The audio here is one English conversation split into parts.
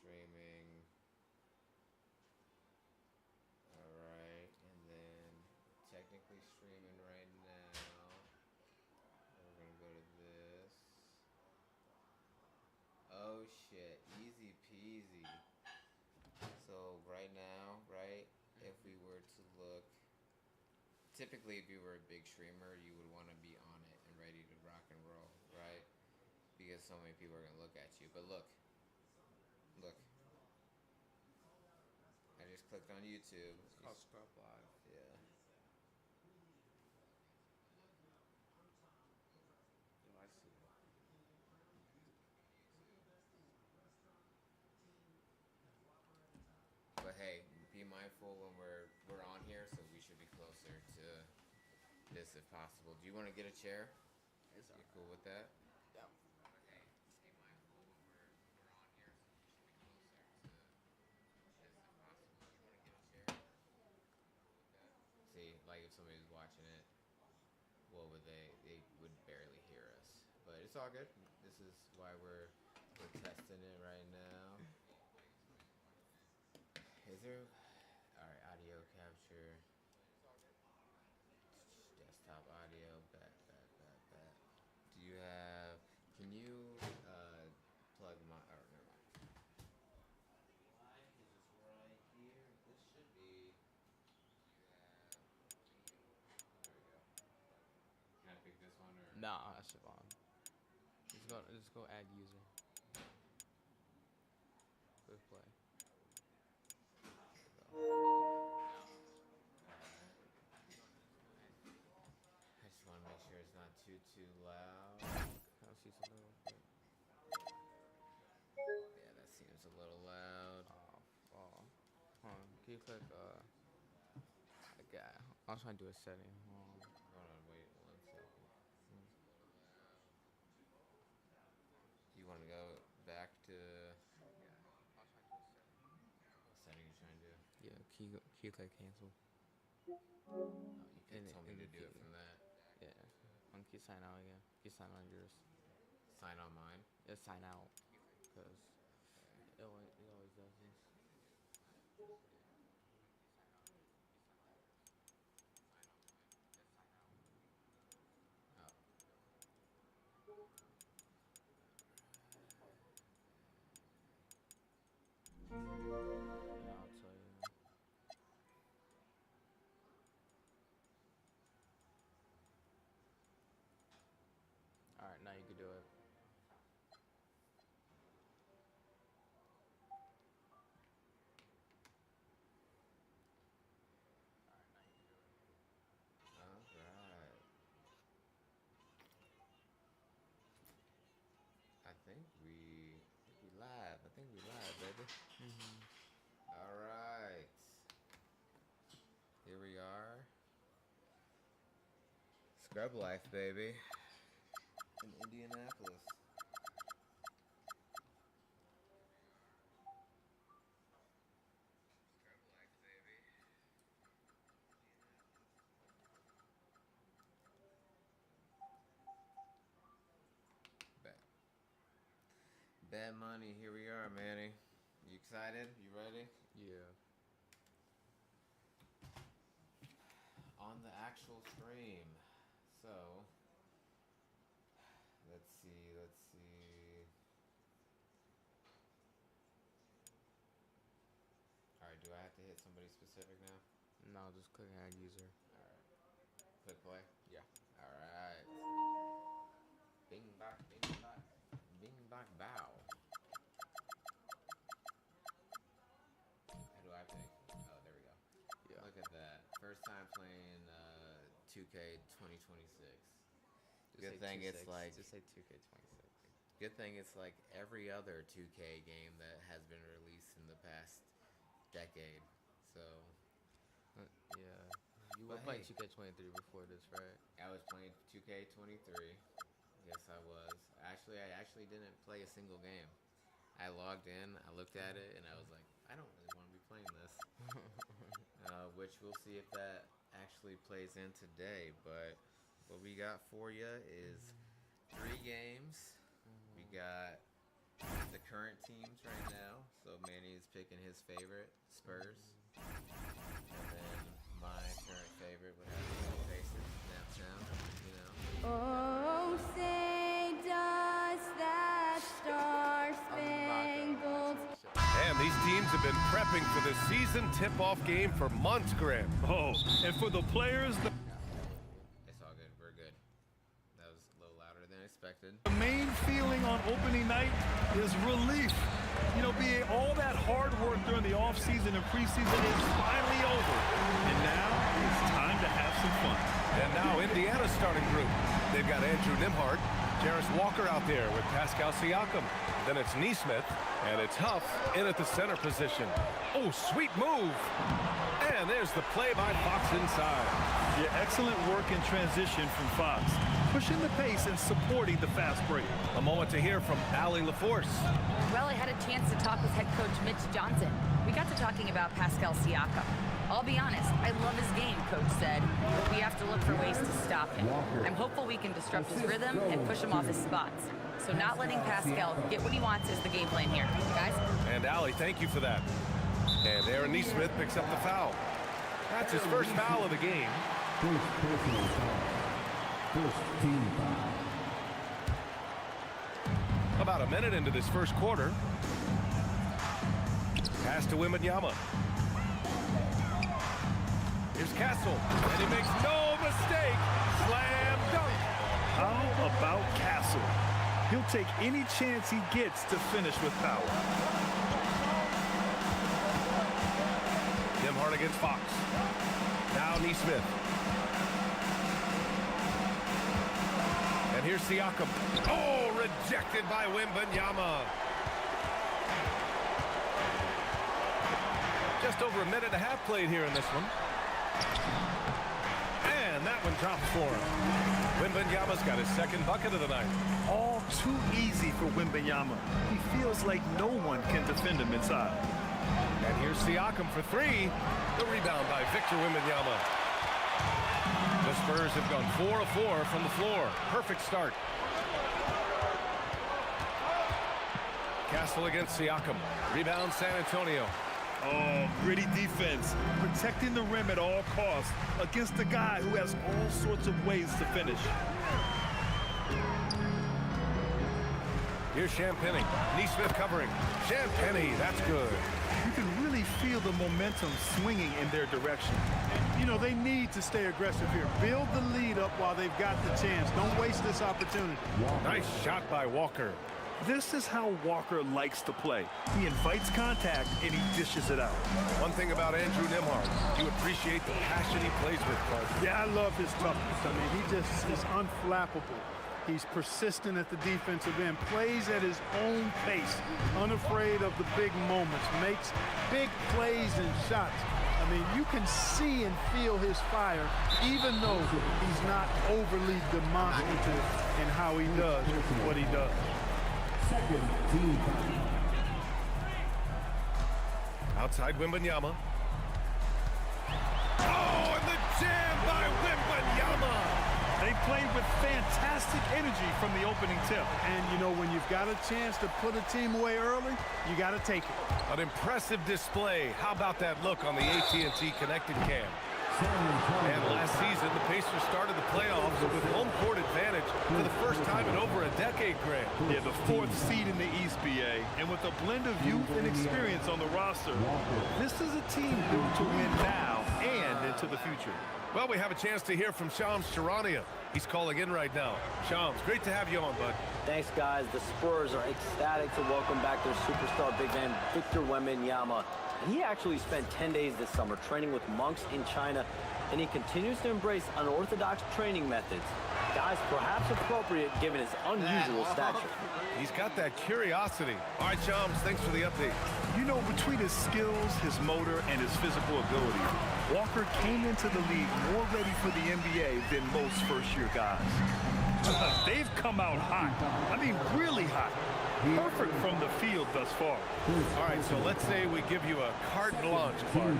streaming. Alright, and then technically streaming right now. We're gonna go to this. Oh shit, easy peasy. So right now, right, if we were to look, typically if you were a big streamer, you would want to be on it and ready to rock and roll, right? Because so many people are gonna look at you. But look, I just clicked on YouTube. It's called ScrubLive. Yeah. Yo, I see it. But hey, be mindful when we're on here, so we should be closer to this if possible. Do you want to get a chair? It's You cool with that? Yeah. Okay. Be mindful when we're on here, so we should be closer to this if possible. Do you want to get a chair? Cool with that? See, like if somebody was watching it, what would they would barely hear us. But it's all good. This is why we're testing it right now. Is there? Alright, audio capture. Desktop audio. Back. Do you have? Can you plug my? Oh, never mind. Why is this right here? This should be. There we go. Can I pick this one or? Nah, that's Siobhan. Just go add user. Click play. I just want to make sure it's not too loud. I'll see something real quick. Yeah, that seems a little loud. Hold on. Can you click okay. I was trying to do a setting. Hold on, wait 1 second. You want to go back to what setting you trying to do? Yeah, can you click cancel? Oh, you can tell me to do it from that. Yeah. Can you sign out again? Can you sign on yours? Sign on mine. Yeah, sign out. Because it always does this. Yeah, I'll tell you. Alright, now you can do it. Alright. I think we live. I think we live, baby. Alright. Here we are. Scrub Life, baby. In Indianapolis. Scrub Life, baby. Bad money, here we are, Manny. You excited? You ready? Yeah. On the actual stream. So, let's see. Alright, do I have to hit somebody specific now? No, just click add user. Alright. Click play? Yeah. Alright. Bing bok bow. How do I pick? Oh, there we go. Yeah. Look at that. First time playing 2K 2026. Good thing it's like. Just say 2K26. Good thing it's like every other 2K game that has been released in the past decade. So. Yeah. You were playing 2K23 before this, right? I was playing 2K23. Yes, I was. Actually, I didn't play a single game. I logged in, I looked at it, and I was like, I don't really want to be playing this. Which we'll see if that actually plays in today. But what we got for you is 3 games. We got the current teams right now. So Manny is picking his favorite, Spurs. And then my current favorite would have to be Pacers, Naptown, you know. Oh, say does that star-spangled... And these teams have been prepping for the season tip-off game for months, Graham. Oh, and for the players... It's all good. We're good. That was a little louder than expected. The main feeling on opening night is relief. You know, all that hard work during the offseason and preseason is finally over. And now it's time to have some fun. And now Indiana's starting group. They've got Andrew Nimhart, Jarris Walker out there with Pascal Siakam. Then it's Neesmith, and it's Huff in at the center position. Oh, sweet move. And there's the play by Fox inside. Yeah, excellent work in transition from Fox. Pushing the pace and supporting the fast break. A moment to hear from Allie LaForce. Well, I had a chance to talk with head coach Mitch Johnson. We got to talking about Pascal Siakam. I'll be honest, I love his game, coach said, but we have to look for ways to stop him. I'm hopeful we can disrupt his rhythm and push him off his spots. So not letting Pascal get what he wants is the game plan here. Guys? And Allie, thank you for that. And Aaron Neesmith picks up the foul. That's his first foul of the game. First personal foul. First team foul. About a minute into this first quarter. Pass to Wembanyama. Here's Castle, and he makes no mistake. Slam dunk. How about Castle? He'll take any chance he gets to finish with power. Nimhart against Fox. Now Neesmith. And here's Siakam. Oh, rejected by Wembanyama. Just over a minute and a half played here in this one. And that one drops for him. Wembanyama's got his second bucket of the night. All too easy for Wembanyama. He feels like no one can defend him inside. And here's Siakam for three. The rebound by Victor Wembanyama. The Spurs have gone 4 of 4 from the floor. Perfect start. Castle against Siakam. Rebound San Antonio. Oh, gritty defense. Protecting the rim at all costs against a guy who has all sorts of ways to finish. Here's Champagny. Neesmith covering. Champagny, that's good. You can really feel the momentum swinging in their direction. You know, they need to stay aggressive here. Build the lead up while they've got the chance. Don't waste this opportunity. Nice shot by Walker. This is how Walker likes to play. He invites contact and he dishes it out. One thing about Andrew Nimhart, you appreciate the passion he plays with, Clark. Yeah, I love his toughness. I mean, he just is unflappable. He's persistent at the defensive end, plays at his own pace, unafraid of the big moments, makes big plays and shots. I mean, you can see and feel his fire, even though he's not overly demonstrative in how he does what he does. Second team foul. Outside Wembanyama. Oh, and the jam by Wembanyama. They played with fantastic energy from the opening tip. And, you know, when you've got a chance to put a team away early, you got to take it. An impressive display. How about that look on the AT&T connected cam? And last season, the Pacers started the playoffs with home court advantage for the first time in over a decade, Graham. Yeah, the 4th seed in the East, BA. And with a blend of youth and experience on the roster, this is a team built to win now and into the future. Well, we have a chance to hear from Shams Charania. He's calling in right now. Shams, great to have you on, bud. Thanks, guys. The Spurs are ecstatic to welcome back their superstar big man, Victor Wembanyama. And he actually spent 10 days this summer training with monks in China, and he continues to embrace unorthodox training methods. Guys, perhaps appropriate given his unusual stature. He's got that curiosity. All right, Shams, thanks for the update. You know, between his skills, his motor, and his physical ability, Walker came into the league more ready for the NBA than most first-year guys. They've come out hot. I mean, really hot. Perfect from the field thus far. All right, so let's say we give you a carte blanche, Clark.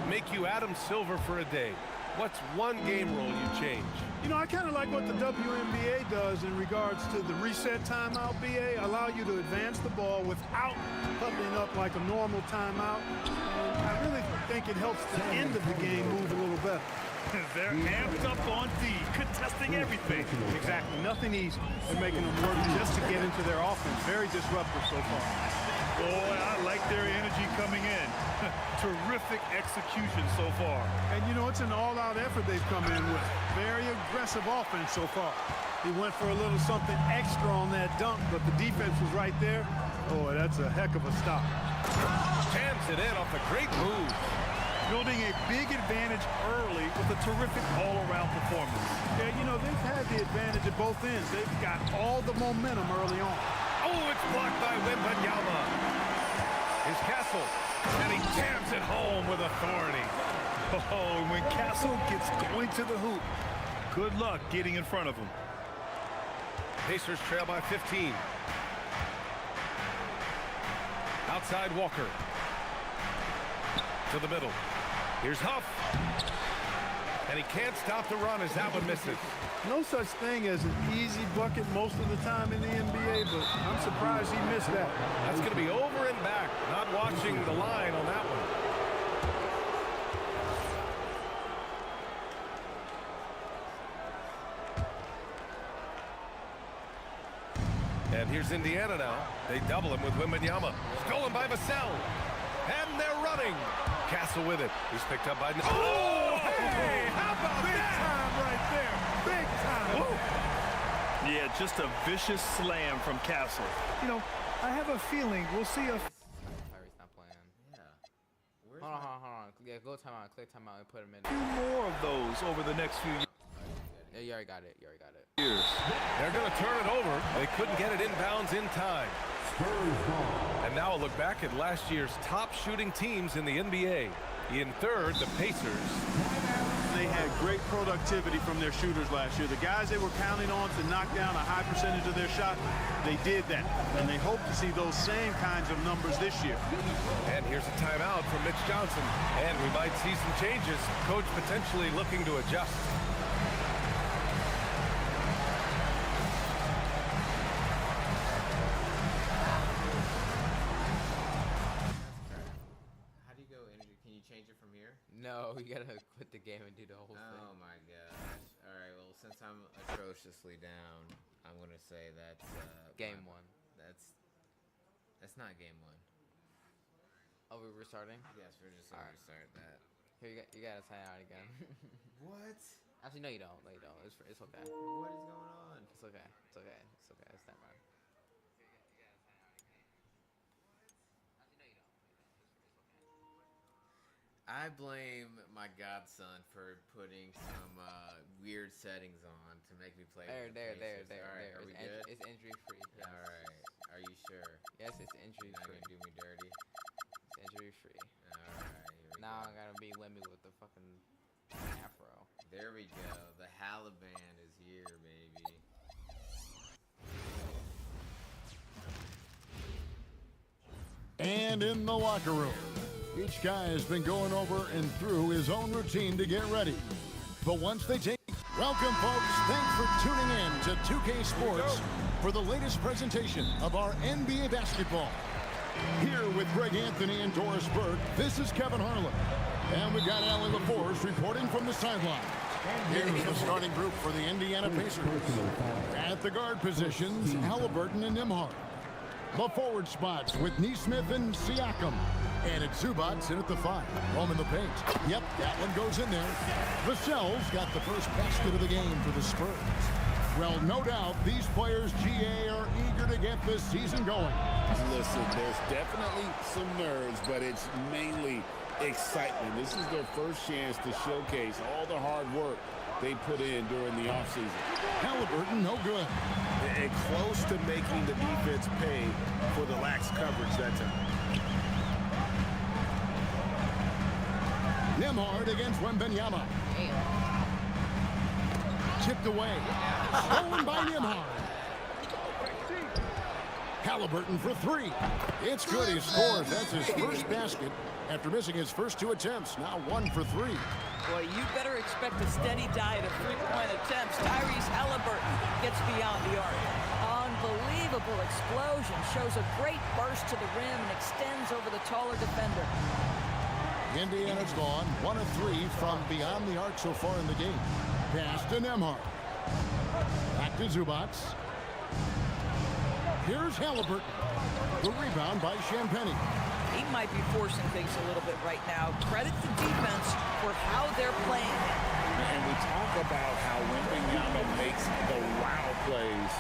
Make you Adam Silver for a day. What's one game rule you change? You know, I kind of like what the WNBA does in regards to the reset timeout, BA. Allow you to advance the ball without huddling up like a normal timeout. And I really think it helps the end of the game move a little better. They're amped up on D, contesting everything. Exactly. Nothing easy. They're making them work just to get into their offense. Very disruptive so far. Boy, I like their energy coming in. Terrific execution so far. And, you know, it's an all-out effort they've come in with. Very aggressive offense so far. He went for a little something extra on that dunk, but the defense was right there. Boy, that's a heck of a stop. Jams it in off a great move. Building a big advantage early with a terrific all-around performance. Yeah, you know, they've had the advantage at both ends. They've got all the momentum early on. Oh, it's blocked by Wembanyama. Here's Castle, and he jams it home with authority. Oh, when Castle gets going to the hoop, good luck getting in front of him. Pacers trail by 15. Outside Walker. To the middle. Here's Huff. And he can't stop the run as that one misses. No such thing as an easy bucket most of the time in the NBA, but I'm surprised he missed that. That's going to be over and back. Not watching the line on that one. And here's Indiana now. They double him with Wembanyama. Stolen by Vassell. And they're running. Castle with it. He's picked up by... Oh, hey! How about Big that? time right there. Big time. Woo. Yeah, just a vicious slam from Castle. You know, I have a feeling we'll see a... Tyrese not playing. Yeah. Hold on. Yeah, go timeout. Click timeout and put him in. few more of those over the next few years. Yeah, you already got it. They're going to turn it over. They couldn't get it inbounds in time. And now a look back at last year's top shooting teams in the NBA. In third, the Pacers. They had great productivity from their shooters last year. The guys they were counting on to knock down a high percentage of their shot, they did that. And they hope to see those same kinds of numbers this year. And here's a timeout from Mitch Johnson. And we might see some changes. Coach potentially looking to adjust. How do you go energy? Can you change it from here? No, you gotta quit the game and do the whole thing. Oh my gosh. All right. Well, since I'm atrociously down, I'm gonna say that's Game one. That's not game one. Oh, we're restarting? Yes, we're just gonna Alright. restart that. Here, you gotta sign out again. What? Actually, no, you don't. No, you don't. It's okay. What is going on? It's okay. It's not mine. I blame my godson for putting some weird settings on to make me play. There. All right, are we good? It's injury free. Yes. All right. Are you sure? Yes, it's injury You're not free. gonna do me dirty. It's injury free. All right. Here we Now go. I gotta be Wemby with the fucking afro. There we go. The Haliban is here, baby. And in the locker room, each guy has been going over and through his own routine to get ready. But once they take... Welcome, folks. Thanks for tuning in to 2K Sports for the latest presentation of our NBA basketball. Here with Greg Anthony and Doris Burke, this is Kevin Harlan. And we've got Allie LaForce reporting from the sideline. Here's the starting group for the Indiana Pacers. At the guard positions, Halliburton and Nembhard. The forward spots with Neesmith and Siakam. And it's Zubats in at the 5. Home in the paint. Yep, that one goes in there. Vassell's got the first basket of the game for the Spurs. Well, no doubt these players, GA, are eager to get this season going. Listen, there's definitely some nerves, but it's mainly excitement. This is their first chance to showcase all the hard work they put in during the offseason. Halliburton, no good. And close to making the defense pay for the lax coverage that time. Nembhard against Wembanyama. Chipped away. Stolen by Nembhard. Halliburton for three. It's good. He scores. That's his first basket after missing his first 2 attempts. Now 1 for 3. Boy, you better expect a steady diet of three-point attempts. Tyrese Halliburton gets beyond the arc. Unbelievable explosion. Shows a great burst to the rim and extends over the taller defender. Indiana's gone 1 of 3 from beyond the arc so far in the game. Pass to Nembhard. Back to Zubac. Here's Halliburton. The rebound by Champagnie. He might be forcing things a little bit right now. Credit the defense for how they're playing. And we talk about how Wembanyama makes the wow plays.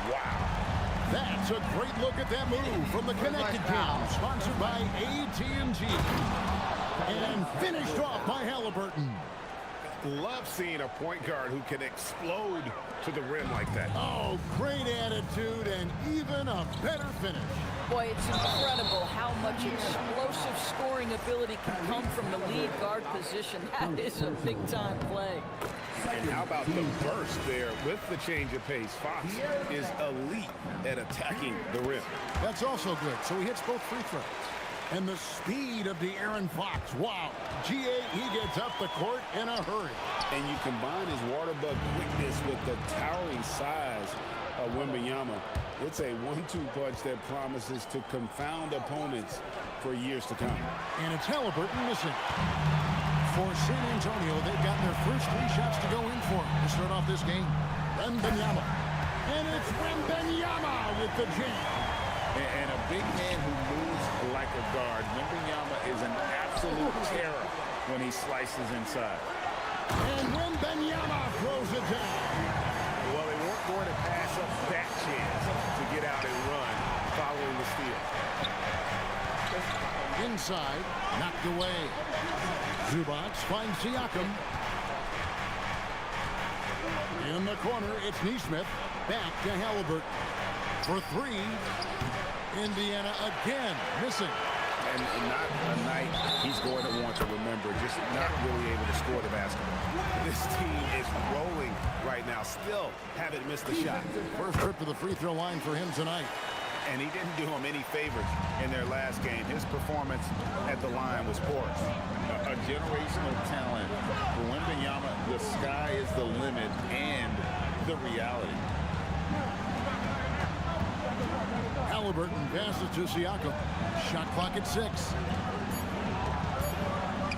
Wow. That's a great look at that move from the Connected Cam, sponsored by AT&T. And finished off by Halliburton. Love seeing a point guard who can explode to the rim like that. Oh, great attitude and even a better finish. Boy, it's incredible how much explosive scoring ability can come from the lead guard position. That is a big-time play. And how about the burst there with the change of pace? Fox is elite at attacking the rim. That's also good. So he hits both free throws. And the speed of De'Aaron Fox. Wow. He gets up the court in a hurry. And you combine his water bug quickness with the towering size of Wembanyama. It's a 1-2 punch that promises to confound opponents for years to come. And it's Halliburton missing. For San Antonio, they've gotten their first 3 shots to go in for to start off this game. Wembanyama. And it's Wembanyama with the jam. And a big man who moves like a guard. Wembanyama is an absolute terror when he slices inside. And Wembanyama throws it down. Well, they weren't going to pass up that chance to get out and run following the steal. Inside, knocked away. Zubac finds Siakam. In the corner, it's Nesmith. Back to Halliburton. For 3. Indiana again missing. And not a night he's going to want to remember, just not really able to score the basketball. This team is rolling right now. Still haven't missed a shot. First trip to the free throw line for him tonight. And he didn't do him any favors in their last game. His performance at the line was poor. A generational talent. For Wembanyama, the sky is the limit and the reality. Halliburton passes to Siakam. Shot clock at 6.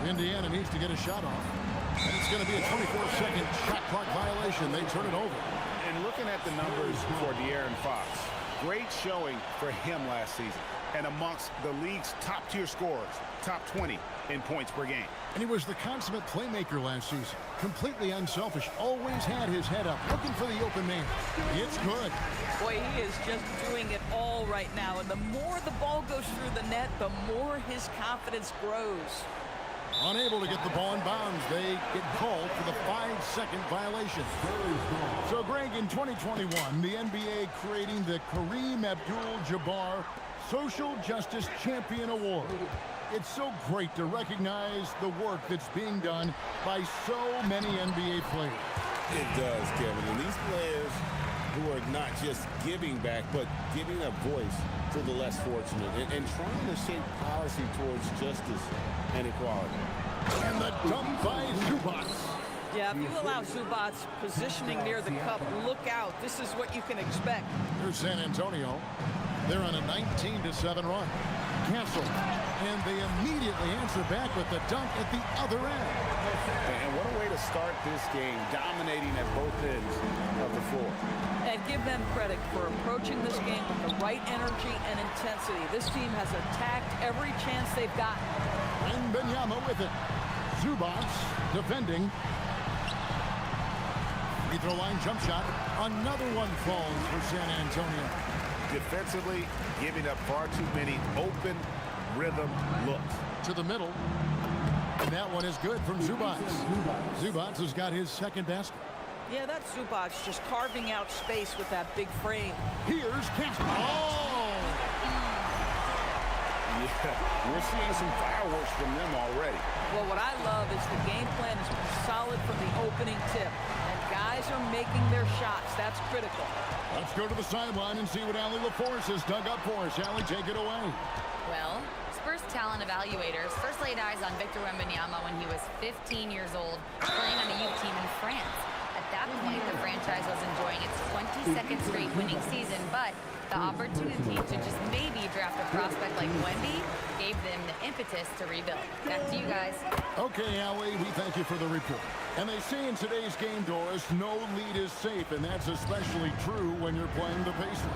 Indiana needs to get a shot off. And it's going to be a 24-second shot clock violation. They turn it over. And looking at the numbers for De'Aaron Fox, great showing for him last season. And amongst the league's top-tier scorers, top 20 in points per game. And he was the consummate playmaker last season. Completely unselfish. Always had his head up, looking for the open man. It's good. Boy, he is just doing it all right now. And the more the ball goes through the net, the more his confidence grows. Unable to get the ball in bounds. They get called for the 5-second violation. So, Greg, in 2021, the NBA creating the Kareem Abdul-Jabbar Social Justice Champion Award. It's so great to recognize the work that's being done by so many NBA players. It does, Kevin. And these players who are not just giving back, but giving a voice to the less fortunate and trying to shape policy towards justice and equality. And the dump by Zubac. Yeah, if you allow Zubac positioning near the cup, look out. This is what you can expect. Here's San Antonio. They're on a 19-7 run. Cancel. And they immediately answer back with the dunk at the other end. And what a way to start this game, dominating at both ends of the floor. And give them credit for approaching this game with the right energy and intensity. This team has attacked every chance they've gotten. And Wembanyama with it. Zubac defending. Free throw line jump shot. Another one falls for San Antonio. Defensively, giving up far too many open rhythm looks. To the middle. And that one is good from Zubac. Zubac has got his second basket. Yeah, that's Zubac just carving out space with that big frame. Here's Casper. Oh! Yeah, we're seeing some fireworks from them already. Well, what I love is the game plan has been solid from the opening tip. And Guys are making their shots. That's critical. Let's go to the sideline and see what Allie LaForce has dug up for us. Allie, take it away. Well, Spurs talent evaluators first laid eyes on Victor Wembanyama when he was 15 years old, playing on a youth team in France. At that point, the franchise was enjoying its 22nd straight winning season, but the opportunity to just maybe draft a prospect like Wemby gave them the impetus to rebuild. Back to you guys. Okay, Allie, we thank you for the report. And they say in today's game, Doris, no lead is safe, and that's especially true when you're playing the Pacers.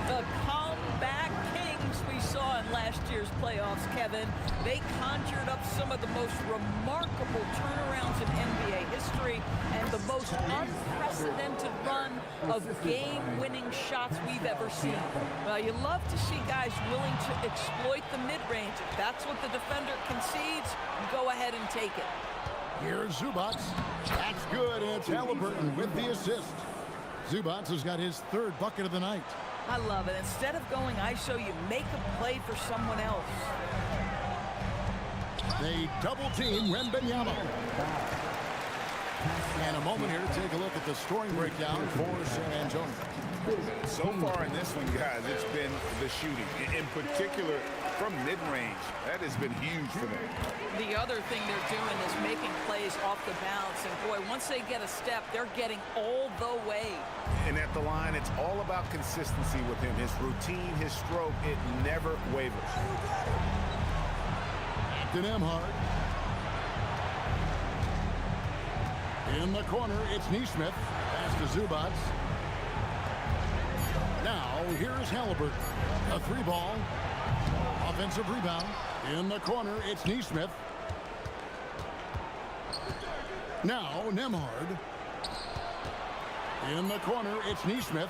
The comeback kings we saw in last year's playoffs, Kevin. They conjured up some of the most remarkable turnarounds in NBA history and the most unprecedented run of game-winning shots we've ever seen. Well, you love to see guys willing to exploit the mid-range. If that's what the defender concedes, go ahead and take it. Here's Zubats. That's good, and it's Halliburton with the assist. Zubats has got his third bucket of the night. I love it. Instead of going ISO, you make a play for someone else. They double team Wembanyama. And a moment here to take a look at the scoring breakdown for San Antonio. So far in this one, guys, it's been the shooting. In particular, from mid-range. That has been huge for them. The other thing they're doing is making plays off the bounce. And, boy, once they get a step, they're getting all the way. And at the line, it's all about consistency with him. His routine, his stroke, it never wavers. Acton Emhart. In the corner, it's Neesmith. Pass to Zubats. Now, here's Halliburton. A three ball. Offensive rebound. In the corner, it's Neesmith. Now, Nembhard. In the corner, it's Neesmith.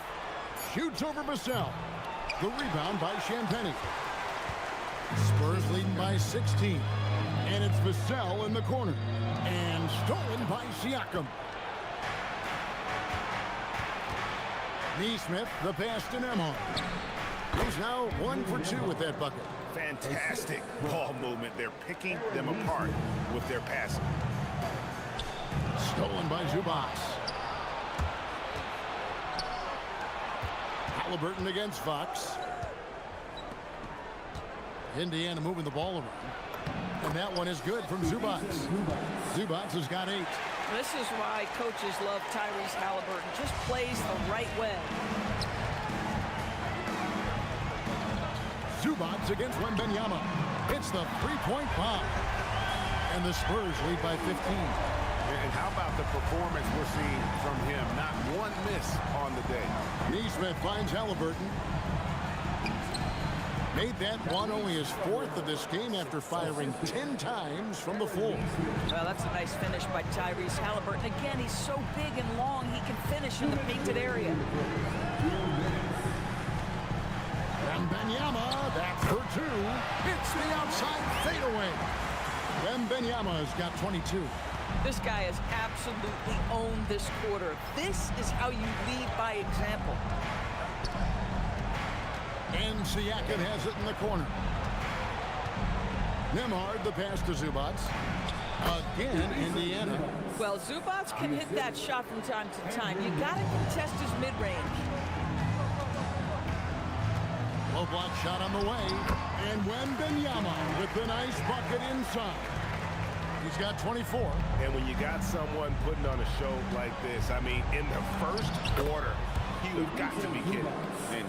Shoots over Vassell. The rebound by Champagnie. Spurs leading by 16. And it's Vassell in the corner. And stolen by Siakam. Neesmith, the pass to Nembhard. He's now 1 for 2 with that bucket. Fantastic ball movement. They're picking them apart with their passing. Stolen by Zubats. Halliburton against Fox. Indiana moving the ball around. And that one is good from Zubats. Zubats has got 8. This is why coaches love Tyrese Halliburton. Just plays the right way. Zubats against Wembanyama. It's the three-point bomb. And the Spurs lead by 15. And how about the performance we're seeing from him? Not one miss on the day. Neesmith finds Halliburton. Made that one only his 4th of this game after firing 10 times from the floor. Well, that's a nice finish by Tyrese Halliburton. Again, he's so big and long, he can finish in the painted area. Wembanyama, that's for 2. It's the outside fadeaway. Wembanyama has got 22. This guy has absolutely owned this quarter. This is how you lead by example. And Siakam has it in the corner. Nembhard, the pass to Zubats. Again, Indiana. Well, Zubats can hit that shot from time to time. You got to contest his mid-range. Low block shot on the way. And Wembanyama with the nice bucket inside. He's got 24. And when you got someone putting on a show like this, I mean, in the first quarter, he would got to be kidding.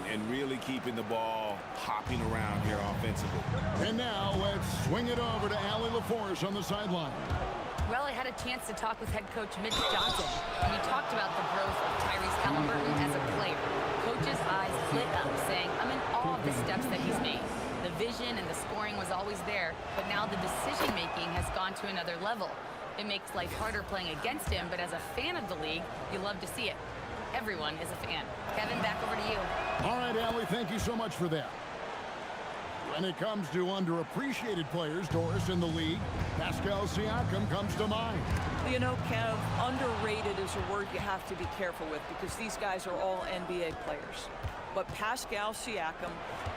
And really keeping the ball hopping around here offensively. And now let's swing it over to Allie LaForce on the sideline. Well, I had a chance to talk with head coach Mitch Johnson, and he talked about the growth of Tyrese Halliburton as a player. Coach's eyes lit up, saying, I'm in awe of the steps that he's made. The vision and the scoring was always there, but now the decision-making has gone to another level. It makes life harder playing against him, but as a fan of the league, you love to see it. Everyone is a fan. Kevin, back over to you. All right, Allie, thank you so much for that. When it comes to underappreciated players, Doris, in the league, Pascal Siakam comes to mind. You know, Kev, underrated is a word you have to be careful with because these guys are all NBA players. But Pascal Siakam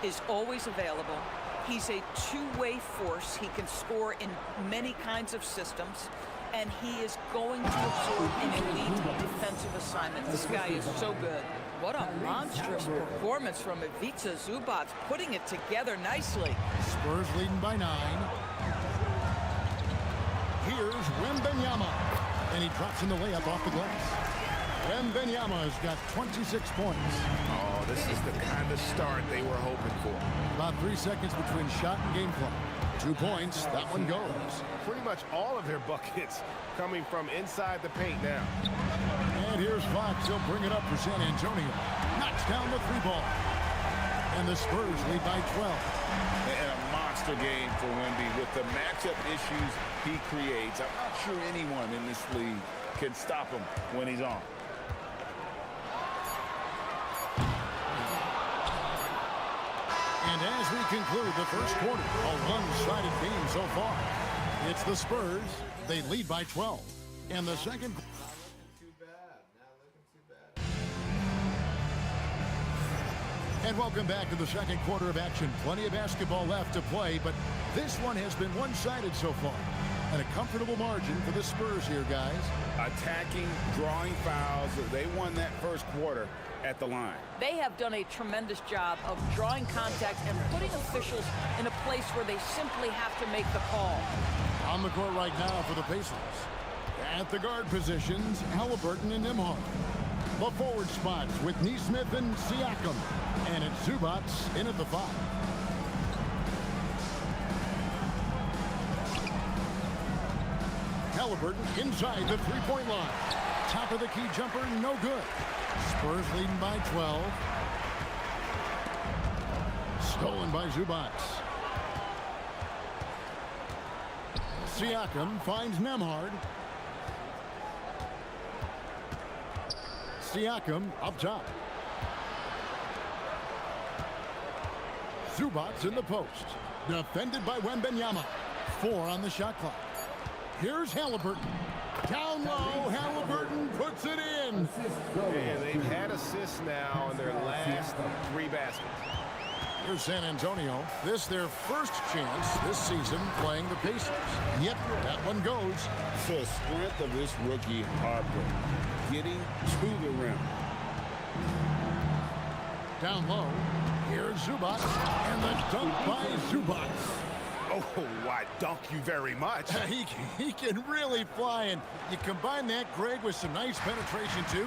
is always available. He's a two-way force. He can score in many kinds of systems. and he is going to absorb an elite defensive assignment. This guy is so good. What a monstrous performance from Ivica Zubac, putting it together nicely. Spurs leading by 9. Here's Wembanyama, and he drops in the layup off the glass. Wembanyama has got 26 points. Oh, this is the kind of start they were hoping for. About 3 seconds between shot and game clock. 2 points, that one goes. Pretty much all of their buckets coming from inside the paint now. And here's Fox. He'll bring it up for San Antonio. Knocks down the 3 ball. And the Spurs lead by 12. And a monster game for Wemby with the matchup issues he creates. I'm not sure anyone in this league can stop him when he's on. And as we conclude the first quarter, a one-sided game so far. It's the Spurs. They lead by 12. And the second... And welcome back to the second quarter of action. Plenty of basketball left to play, but this one has been one-sided so far. And a comfortable margin for the Spurs here, guys. Attacking, drawing fouls. They won that first quarter at the line. They have done a tremendous job of drawing contact and putting officials in a place where they simply have to make the call. On the court right now for the Pacers. At the guard positions, Halliburton and Nembhard. The forward spots with Neesmith and Siakam. And it's Zubac in at the 5. Halliburton inside the three-point line. Top of the key jumper, no good. Spurs leading by 12. Stolen by Zubac. Siakam finds Nembhard. Siakam up top. Zubac in the post. Defended by Wembanyama. 4 on the shot clock. Here's Halliburton. Down low, Halliburton puts it in. And they've had assists now on their last 3 baskets. Here's San Antonio. This their first chance this season playing the Pacers. Yep, that one goes. The strength of this rookie Harper getting to the rim. Down low. Here's Zubac. And the dunk by Zubac. Oh, I dunk you very much. He can really fly, and you combine that, Greg, with some nice penetration, too,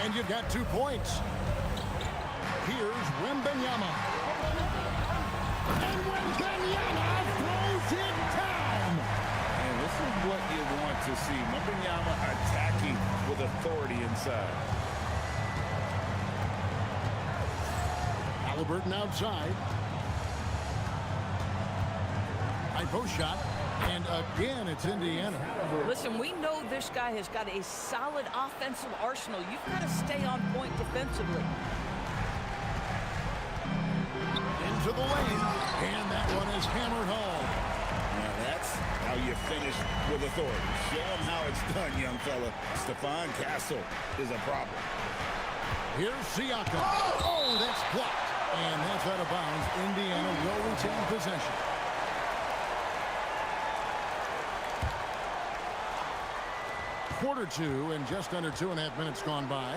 and you've got 2 points. Here's Wembanyama. And Wembanyama throws it down. And this is what you want to see. Wembanyama attacking with authority inside. Halliburton outside. High post shot, and again it's Indiana. Listen, we know this guy has got a solid offensive arsenal. You've got to stay on point defensively. Into the lane, and that one is hammered home. Now that's how you finish with authority. Show them how it's done, young fella. Stephon Castle is a problem. Here's Siakam. Oh, that's blocked, and that's out of bounds. Indiana will retain possession. Quarter 2 and just under 2.5 minutes gone by.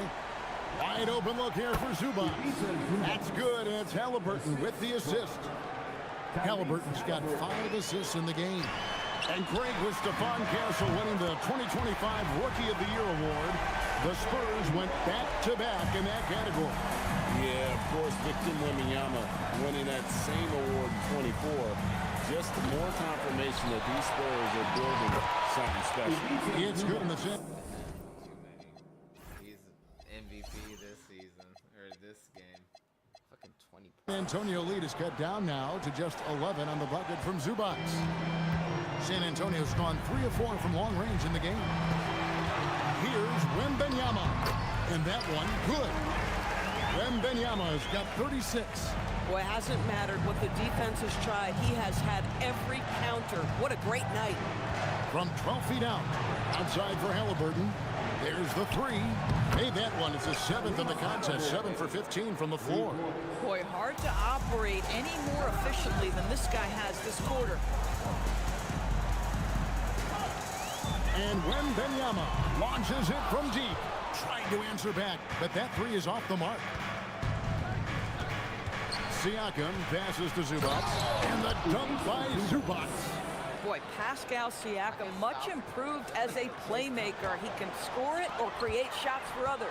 Wide open look here for Zubac. That's good, and it's Halliburton with the assist. Halliburton's got 5 assists in the game. And Greg, with Stephon Castle winning the 2025 Rookie of the Year award, the Spurs went back-to-back in that category. Yeah, of course, Victor Wembanyama winning that same award in 24. Just more confirmation that these Spurs are building something special. It's good in the set. He's MVP this season, or this game. Fucking 20 points. Antonio lead is cut down now to just 11 on the bucket from Zubac. San Antonio's gone 3 of 4 from long range in the game. Here's Wembanyama. And that one, good. Wembanyama has got 36. Boy, it hasn't mattered what the defense has tried. He has had every counter. What a great night. From 12 feet out, outside for Halliburton. There's the 3. Made that one. It's the 7th of the contest. 7 for 15 from the floor. Boy, hard to operate any more efficiently than this guy has this quarter. And Wembanyama launches it from deep. Trying to answer back, but that three is off the mark. Siakam passes to Zubac, and the dunk by Zubac. Boy, Pascal Siakam, much improved as a playmaker. He can score it or create shots for others.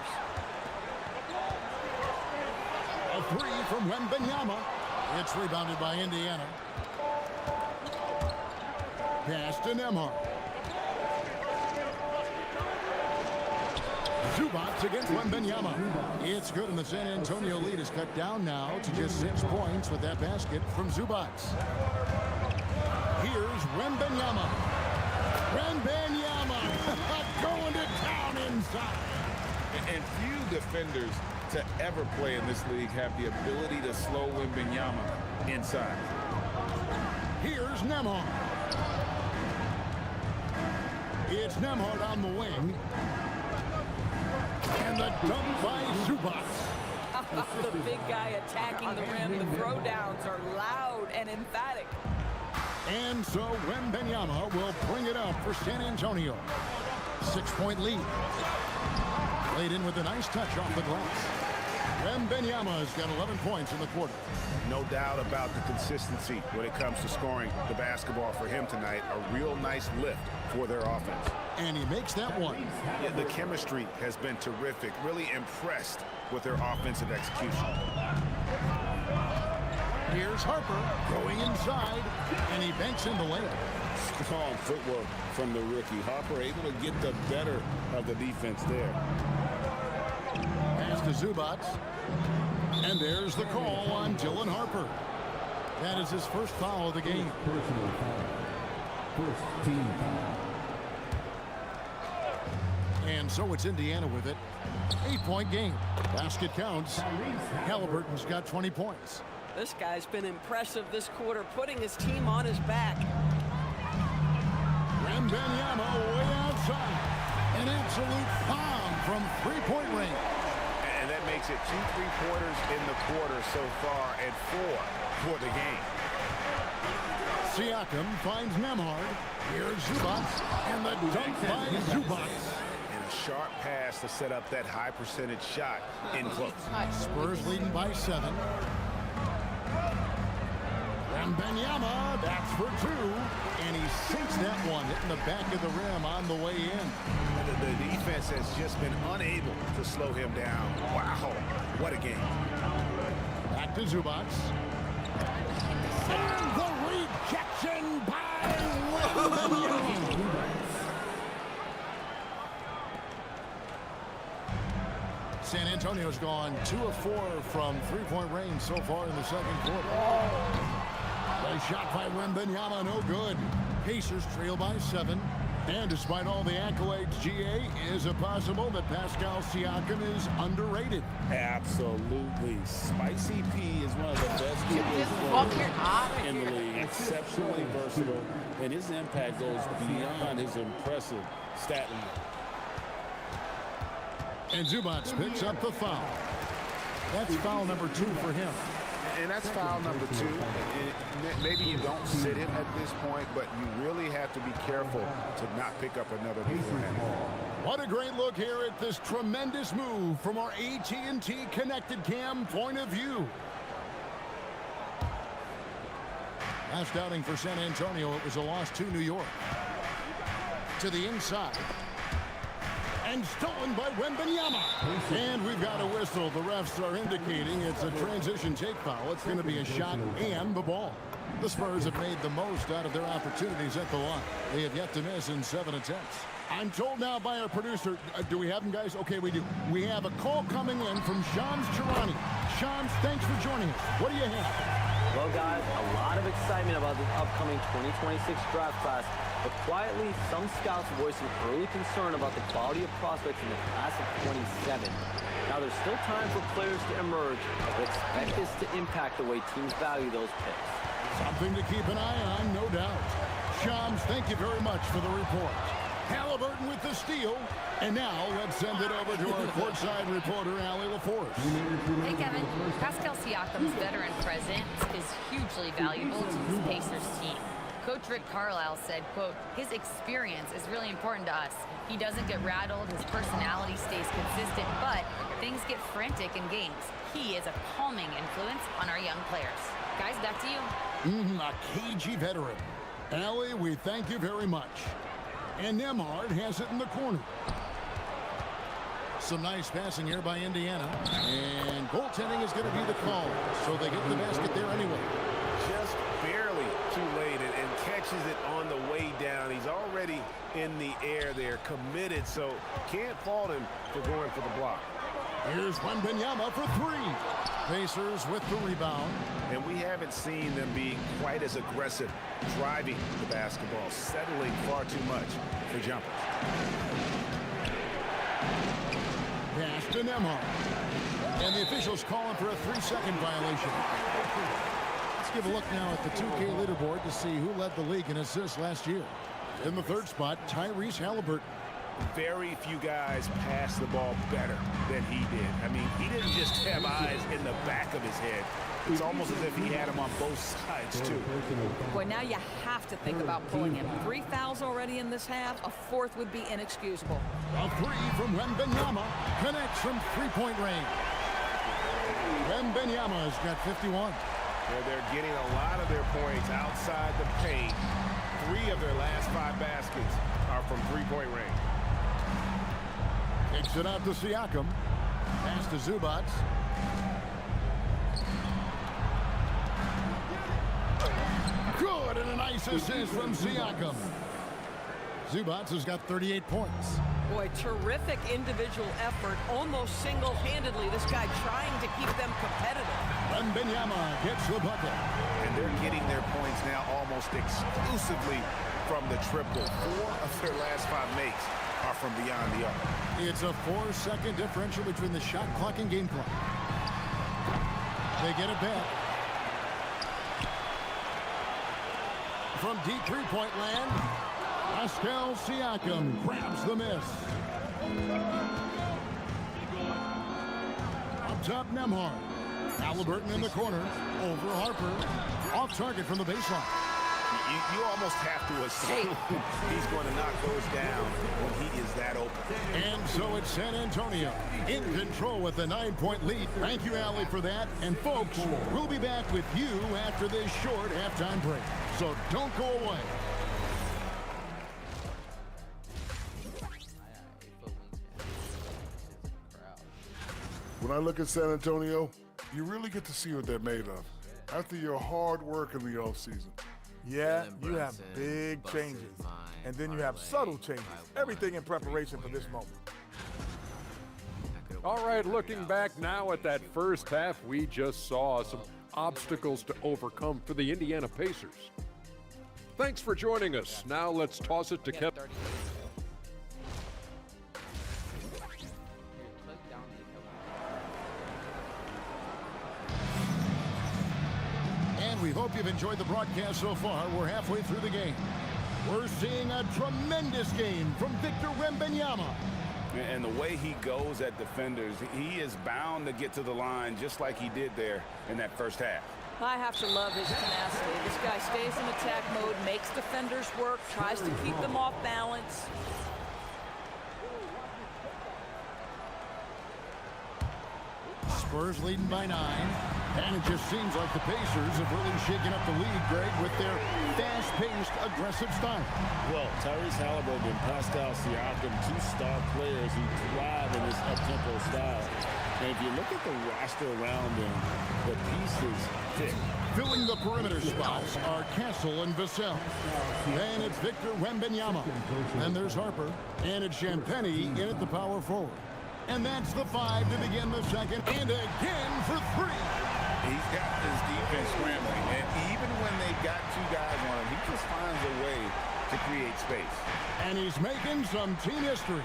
A three from Wembanyama. It's rebounded by Indiana. Pass to Nembhard. Zubac against Wembanyama. It's good, and the San Antonio lead is cut down now to just 6 points with that basket from Zubac. Here's Wembanyama. Wembanyama going to town inside. And few defenders to ever play in this league have the ability to slow Wembanyama inside. Here's Nembhard. It's Nembhard on the wing. And the dunk by Zubac. The big guy attacking the rim. The throwdowns are loud and emphatic. And so Wembanyama will bring it up for San Antonio. 6-point lead. Laid in with a nice touch off the glass. Wembanyama's got 11 points in the quarter. No doubt about the consistency when it comes to scoring the basketball for him tonight. A real nice lift for their offense. And he makes that one. Yeah, the chemistry has been terrific. Really impressed with their offensive execution. Here's Harper going inside, and he banks in the layup. Strong footwork from the rookie. Harper able to get the better of the defense there. Pass to Zubac. And there's the call on Dylan Harper. That is his first foul of the game. First team foul. And so it's Indiana with it. 8-point game. Basket counts. Halliburton's got 20 points. This guy's been impressive this quarter, putting his team on his back. Wembanyama way outside. An absolute bomb from three-point range. And that makes it 2 3-pointers in the quarter so far and 4 for the game. Siakam finds Nembhard. Here's Zubac. And the dunk by Zubac. And a sharp pass to set up that high percentage shot in close. Spurs leading by 7. Wembanyama, that's for 2. And he sinks that one, hitting the back of the rim on the way in. The defense has just been unable to slow him down. Wow, what a game. Back to Zubac. And the rejection by Wembanyama. San Antonio's gone 2 of 4 from three-point range so far in the second quarter. Nice shot by Wembanyama, no good. Pacers trail by 7. And despite all the accolades, GA, is it possible that Pascal Siakam is underrated? Absolutely. Spicy P is one of the best players in the league. Exceptionally versatile, and his impact goes beyond his impressive stat line. And Zubac picks up the foul. That's foul number 2 for him. And that's foul number 2. Maybe you don't sit him at this point, but you really have to be careful to not pick up another beforehand. What a great look here at this tremendous move from our AT&T Connected Cam point of view. Last outing for San Antonio, it was a loss to New York. To the inside. And stolen by Wembanyama. And we've got a whistle. The refs are indicating it's a transition take foul. It's going to be a shot and the ball. The Spurs have made the most out of their opportunities at the line. They have yet to miss in 7 attempts. I'm told now by our producer, do we have them, guys? Okay, we do. We have a call coming in from Shams Charani. Shams, thanks for joining us. What do you have? Well, guys, a lot of excitement about this upcoming 2026 draft class. But quietly, some scouts voicing early concern about the quality of prospects in the class of 27. Now, there's still time for players to emerge, but expect this to impact the way teams value those picks. Something to keep an eye on, no doubt. Shams, thank you very much for the report. Halliburton with the steal. And now, let's send it over to our courtside reporter, Allie LaForce. Hey, Kevin. Pascal Siakam's veteran presence is hugely valuable to his Pacers team. Coach Coach Rick Carlisle said, quote, his experience is really important to us. He doesn't get rattled, his personality stays consistent, but things get frantic in games. He is a calming influence on our young players. Guys, back to you. A cagey veteran. Allie, we thank you very much. And Nemhard has it in the corner. Some nice passing here by Indiana. And goaltending is going to be the call. So they get the basket there anyway. Just barely too late and catches it on the way down. He's already in the air there, committed, so can't fault him for going for the block. Here's Wembanyama for three. Pacers with the rebound. And we haven't seen them be quite as aggressive driving the basketball, settling far too much for jumpers. Pass to Nemhard. And the officials calling for a 3-second violation. Let's give a look now at the 2K leaderboard to see who led the league in assists last year. In the third spot, Tyrese Halliburton. Very few guys pass the ball better than he did. I mean, he didn't just have eyes in the back of his head. It's almost as if he had them on both sides, too. Boy, now you have to think about pulling him. 3 fouls already in this half. A fourth would be inexcusable. A three from Wembanyama connects from three-point range. Wembanyama's got 51. Yeah, they're getting a lot of their points outside the paint. 3 of their last 5 baskets are from three-point range. Kicks it out to Siakam. Pass to Zubac. Good, and a nice assist from Siakam. Zubac has got 38 points. Boy, terrific individual effort, almost single-handedly. This guy trying to keep them competitive. Wembanyama gets the bucket. And they're getting their points now almost exclusively from the triple. 4 of their last 5 makes are from beyond the arc. It's a 4-second differential between the shot clock and game clock. They get it back. From deep three-point land, Pascal Siakam grabs the miss. Up top, Nemhard. Halliburton in the corner. Over Harper. Off target from the baseline. You almost have to assume he's going to knock those down when he is that open. And so it's San Antonio in control with a 9-point lead. Thank you, Allie, for that. And folks, we'll be back with you after this short halftime break. So don't go away. When I look at San Antonio, you really get to see what they're made of after your hard work in the offseason. Yeah, you have big changes, and then you have subtle changes. Everything in preparation for this moment. All right, looking back now at that first half, we just saw some obstacles to overcome for the Indiana Pacers. Thanks for joining us. Now let's toss it to Kevin. We hope you've enjoyed the broadcast so far. We're halfway through the game. We're seeing a tremendous game from Victor Wembanyama. And the way he goes at defenders, he is bound to get to the line just like he did there in that first half. I have to love his tenacity. This guy stays in attack mode, makes defenders work, tries to keep them off balance. Spurs leading by 9. And it just seems like the Pacers have really shaken up the league, Greg, with their fast-paced, aggressive style. Well, Tyrese Halliburton and Pascal Siakam, 2 star players who thrive in this up-tempo style. And if you look at the roster around them, the pieces fit. Filling the perimeter spots are Castle and Vassell. And it's Victor Wembanyama. And there's Harper. And it's Champagnie in at the power forward. And that's the 5 to begin the second. And again for 3. He's got his defense scrambling, and even when they got 2 guys on him, he just finds a way to create space. And he's making some team history.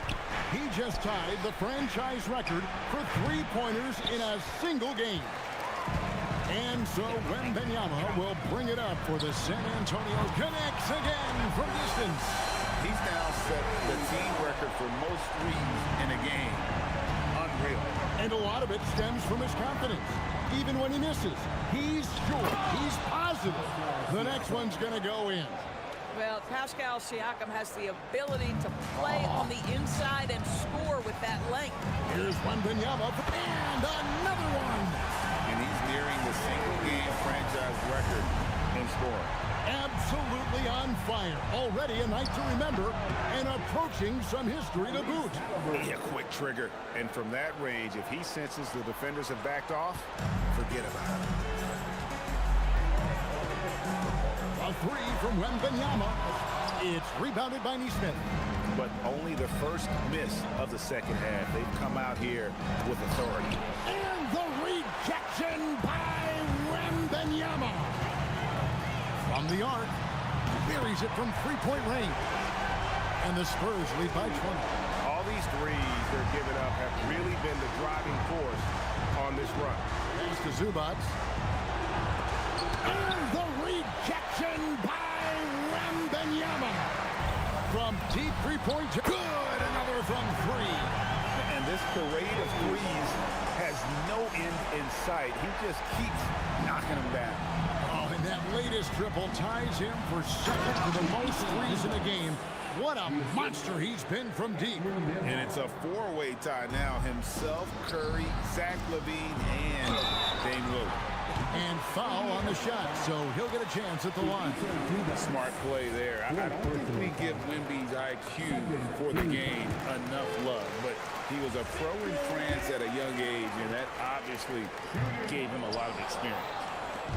He just tied the franchise record for 3-pointers in a single game. And so Wembanyama will bring it up for the San Antonio Connects again from distance. He's now set the team record for most threes in a game. Unreal. And a lot of it stems from his confidence. Even when he misses, he's sure, he's positive the next one's going to go in. Well, Pascal Siakam has the ability to play on the inside and score with that length. Here's Wembanyama, and another one. And he's nearing the single-game franchise record in scoring. Absolutely on fire. Already a night to remember, and approaching some history to boot. A quick trigger. And from that range, if he senses the defenders have backed off, forget about it. A three from Wembanyama. It's rebounded by Neesmith. But only the first miss of the second half. They've come out here with authority. And the rejection by Wembanyama. From the arc, buries it from three-point range. And the Spurs lead by 20. All these threes they're giving up have really been the driving force on this run. Pass to Zubac. And the rejection by Wembanyama. From deep three-point. Good, another from three. And this parade of threes has no end in sight. He just keeps knocking them down. Oh, and that latest triple ties him for second for the most threes in a game. What a monster he's been from deep. And it's a four-way tie now. Himself, Curry, Zach LaVine, and Dame Lillard. And foul on the shot, so he'll get a chance at the line. Smart play there. I don't think we give Wemby's IQ for the game enough love, but he was a pro in France at a young age, and that obviously gave him a lot of experience.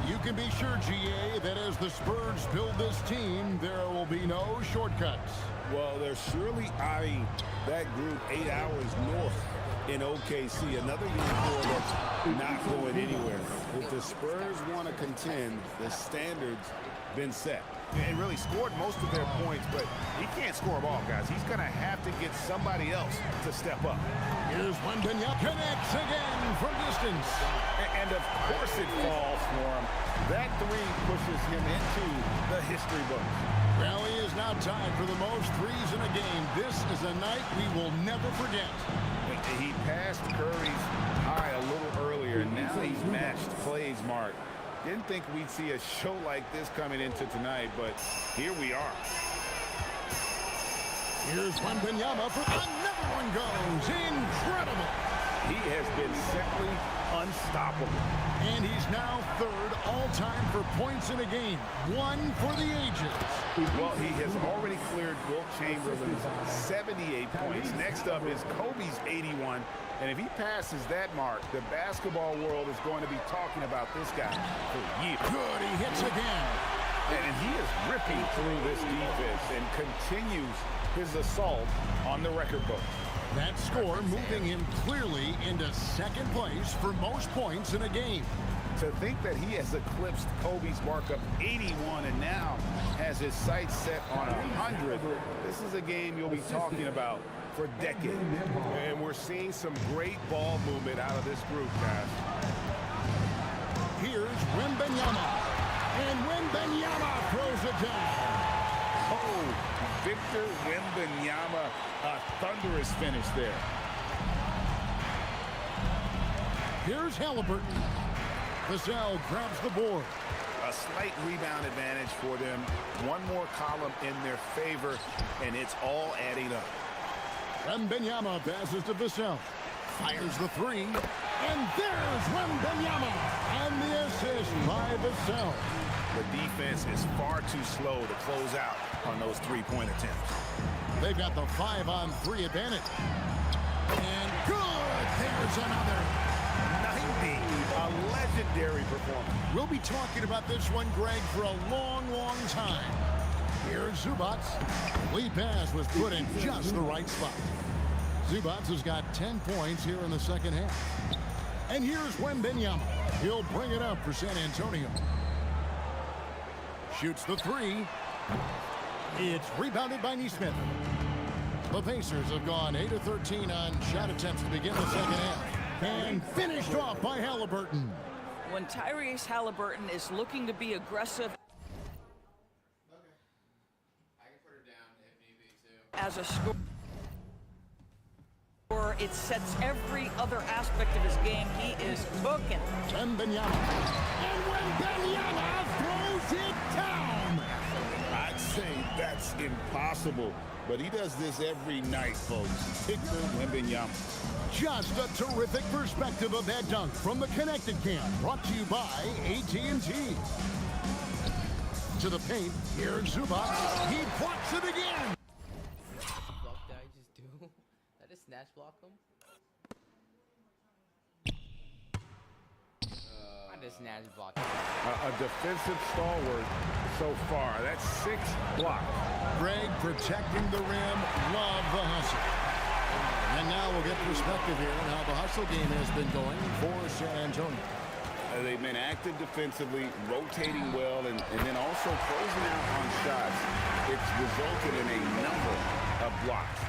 You can be sure, GA, that as the Spurs build this team, there will be no shortcuts. Well, they're surely eyeing that group 8 hours north in OKC. Another unicorn that's not going anywhere. If the Spurs want to contend, the standard's been set. And really scored most of their points, but he can't score them all, guys. He's going to have to get somebody else to step up. Here's Wembanyama. Connects again from distance. And of course it falls for him. That three pushes him into the history books. Well, he is now tied for the most threes in a game. This is a night we will never forget. He passed Curry's high a little earlier, and now he's matched Clay's mark. Didn't think we'd see a show like this coming into tonight, but here we are. Here's Wembanyama. Another one goes. Incredible. He has been simply unstoppable. And he's now third all-time for points in a game. One for the ages. Well, he has already cleared Wilt Chamberlain's 78 points. Next up is Kobe's 81. And if he passes that mark, the basketball world is going to be talking about this guy for years. Good, he hits again. And he is ripping through this defense and continues his assault on the record book. That score moving him clearly into second place for most points in a game. To think that he has eclipsed Kobe's mark of 81 and now has his sights set on 100, this is a game you'll be talking about for decades. And we're seeing some great ball movement out of this group, guys. Here's Wembanyama. And Wembanyama throws it down. Oh, Victor Wembanyama, a thunderous finish there. Here's Halliburton. Vassell grabs the board. A slight rebound advantage for them. One more column in their favor, and it's all adding up. Wembanyama passes to Vassell. Fires the three. And there's Wembanyama. And the assist by Vassell. The defense is far too slow to close out on those three-point attempts. They've got the 5-on-3 advantage. And good! There's another. 90. A legendary performance. We'll be talking about this one, Greg, for a long, long time. Here's Zubac. The lead pass was put in just the right spot. Zubac has got 10 points here in the second half. And here's Wembanyama. He'll bring it up for San Antonio. Shoots the three. It's rebounded by Neesmith. The Pacers have gone 8 of 13 on shot attempts to begin the second half. And finished off by Halliburton. When Tyrese Halliburton is looking to be aggressive as a scorer, it sets every other aspect of his game. He is cooking. Wembanyama. And Wembanyama throws it down. I'd saying that's impossible, but he does this every night, folks. Victor Wembanyama. Just a terrific perspective of that dunk from the Connected Cam, brought to you by AT&T. To the paint, here's Zubac. He blocks it again. What did I just do? Did I just snatch block him? I just snatch blocked him. A defensive stalwart so far. That's 6 blocks. Greg protecting the rim. Love the hustle. And now we'll get perspective here on how the hustle game has been going for San Antonio. They've been active defensively, rotating well, and then also closing out on shots. It's resulted in a number of blocks.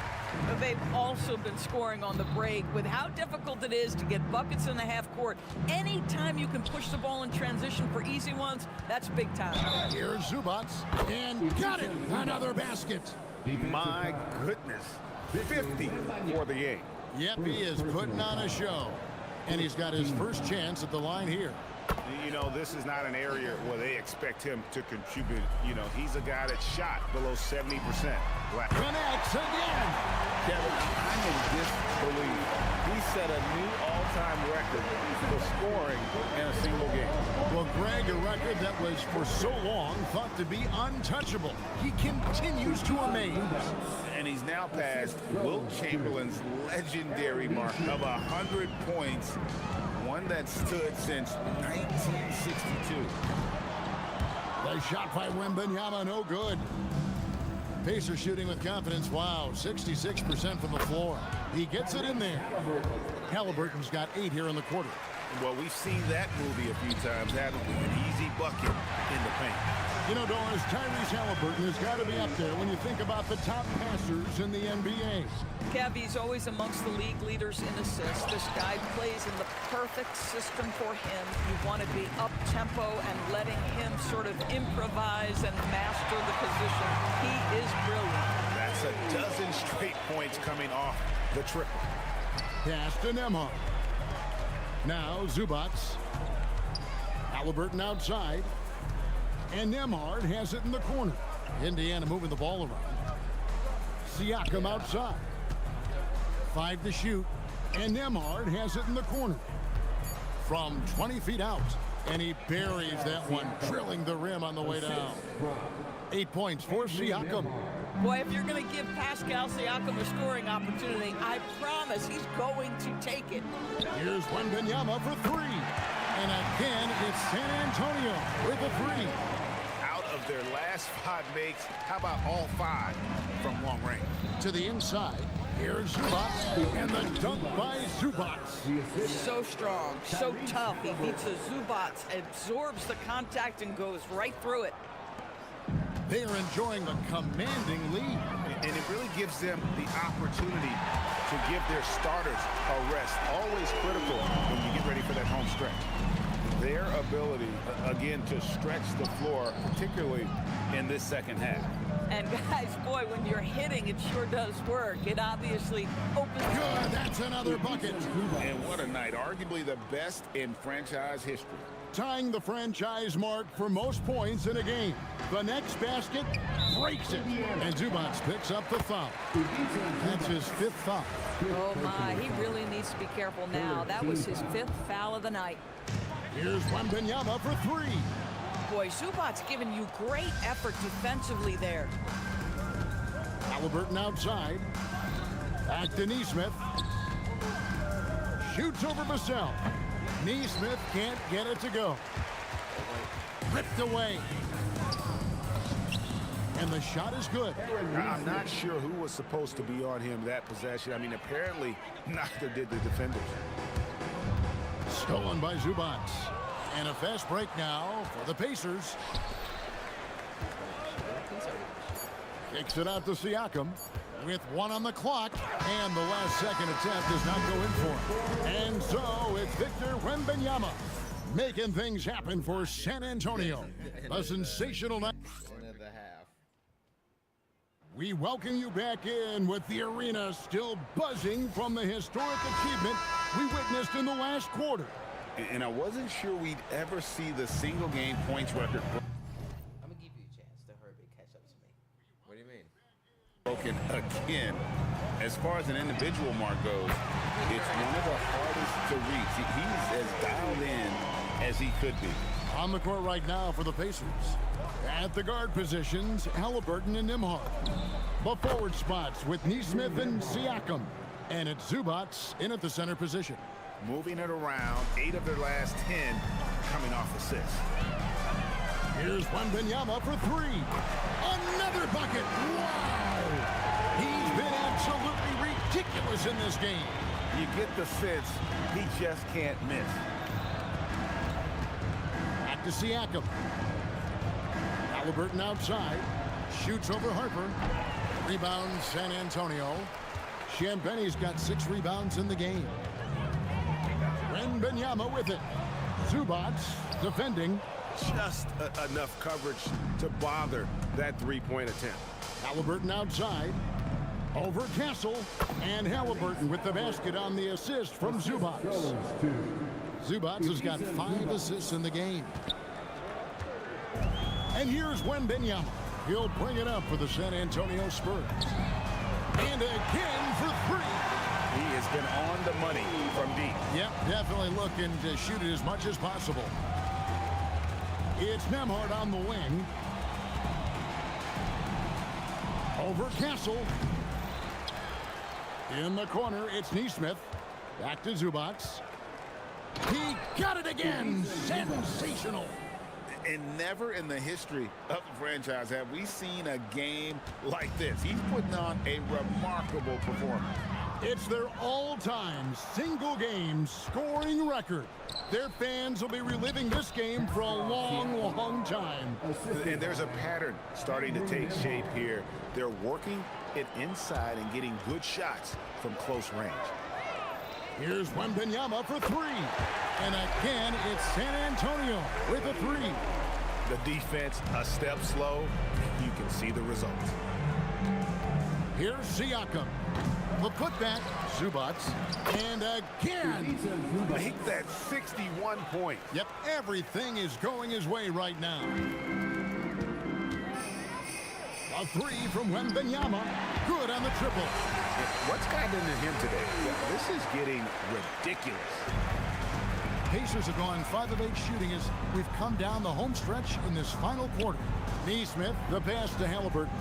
But they've also been scoring on the break. With how difficult it is to get buckets in the half court, anytime you can push the ball in transition for easy ones, that's big time. Here's Zubac, and got it! Another basket. My goodness. 50 for the 8. Yep, he is putting on a show. And he's got his first chance at the line here. You know, this is not an area where they expect him to contribute. You know, he's a guy that shot below 70%. Connects again. Kevin, I'm in disbelief. He set a new all-time record for scoring in a single game. Well, Greg, a record that was for so long thought to be untouchable. He continues to amaze. And he's now passed Wilt Chamberlain's legendary mark of 100 points, one that stood since 1962. The shot by Wembanyama, no good. Pacers shooting with confidence. Wow, 66% from the floor. He gets it in there. Halliburton's got 8 here in the quarter. Well, we've seen that movie a few times, haven't we? An easy bucket in the paint. You know, Doris, Tyrese Halliburton has got to be up there when you think about the top passers in the NBA. Kevy's always amongst the league leaders in assists. This guy plays in the perfect system for him. You want to be up-tempo and letting him sort of improvise and master the position. He is brilliant. That's a dozen straight points coming off the triple. Pass to Nembhard. Now Zubac. Halliburton outside. And Nembhard has it in the corner. Indiana moving the ball around. Siakam outside. 5 to shoot. And Nembhard has it in the corner. From 20 feet out. And he buries that one, drilling the rim on the way down. 8 points for Siakam. Boy, if you're going to give Pascal Siakam a scoring opportunity, I promise he's going to take it. Here's Wembanyama for 3. And again, it's San Antonio with a 3. Out of their last 5 makes, how about all 5 from long range? To the inside, here's Zubac, and the dunk by Zubac. So strong, so tough. He beats a Zubac, absorbs the contact, and goes right through it. They are enjoying the commanding lead. And it really gives them the opportunity to give their starters a rest. Always critical when you get ready for that home stretch. Their ability, again, to stretch the floor, particularly in this second half. And guys, boy, when you're hitting, it sure does work. It obviously opens. Good, that's another bucket. And what a night, arguably the best in franchise history. Tying the franchise mark for most points in a game. The next basket breaks it. And Zubac picks up the foul. That's his 5th foul. Oh my, he really needs to be careful now. That was his 5th foul of the night. Here's Wembanyama for 3. Boy, Zubac's giving you great effort defensively there. Halliburton outside. Back to Neesmith. Shoots over Vassell. Neesmith can't get it to go. Ripped away. And the shot is good. I'm not sure who was supposed to be on him that possession. I mean, apparently neither did the defenders. Stolen by Zubac. And a fast break now for the Pacers. Kicks it out to Siakam with 1 on the clock. And the last second attempt does not go in for him. And so it's Victor Wembanyama making things happen for San Antonio. A sensational night. We welcome you back in with the arena still buzzing from the historic achievement we witnessed in the last quarter. And I wasn't sure we'd ever see the single game points record. I'm gonna give you a chance to hurry and catch up to me. do you mean? Again, as far as an individual mark goes, it's one of the hardest to reach. He's as dialed in as he could be. On the court right now for the Pacers. At the guard positions, Halliburton and Nembhard. The forward spots with Neesmith and Siakam. And it's Zubac in at the center position. Moving it around, 8 of their last 10 coming off assists. Here's Wembanyama for 3. Another bucket. Wow! He's been absolutely ridiculous in this game. You get the sense he just can't miss. Back to Siakam. Halliburton outside. Shoots over Harper. Rebound San Antonio. Champagne's got 6 rebounds in the game. Wembanyama with it. Zubac defending. Just enough coverage to bother that three-point attempt. Halliburton outside. Over Castle. And Halliburton with the basket on the assist from Zubac. Zubac has got 5 assists in the game. And here's Wembanyama. He'll bring it up for the San Antonio Spurs. And again for 3. He has been on the money from deep. Yep, definitely looking to shoot it as much as possible. It's Nembhard on the wing. Over Castle. In the corner, it's Neesmith. Back to Zubac. He got it again. Sensational. And never in the history of the franchise have we seen a game like this. He's putting on a remarkable performance. It's their all-time single-game scoring record. Their fans will be reliving this game for a long, long time. And there's a pattern starting to take shape here. They're working it inside and getting good shots from close range. Here's Wembanyama for 3. And again, it's San Antonio with a 3. The defense a step slow. You can see the results. Here's Siakam. The putback, Zubac. And again. Make that 61 points. Yep, everything is going his way right now. A 3 from Wembanyama. Good on the triple. What's gotten into him today? This is getting ridiculous. Pacers have gone 5 of 8 shooting as we've come down the home stretch in this final quarter. Neesmith, the pass to Halliburton.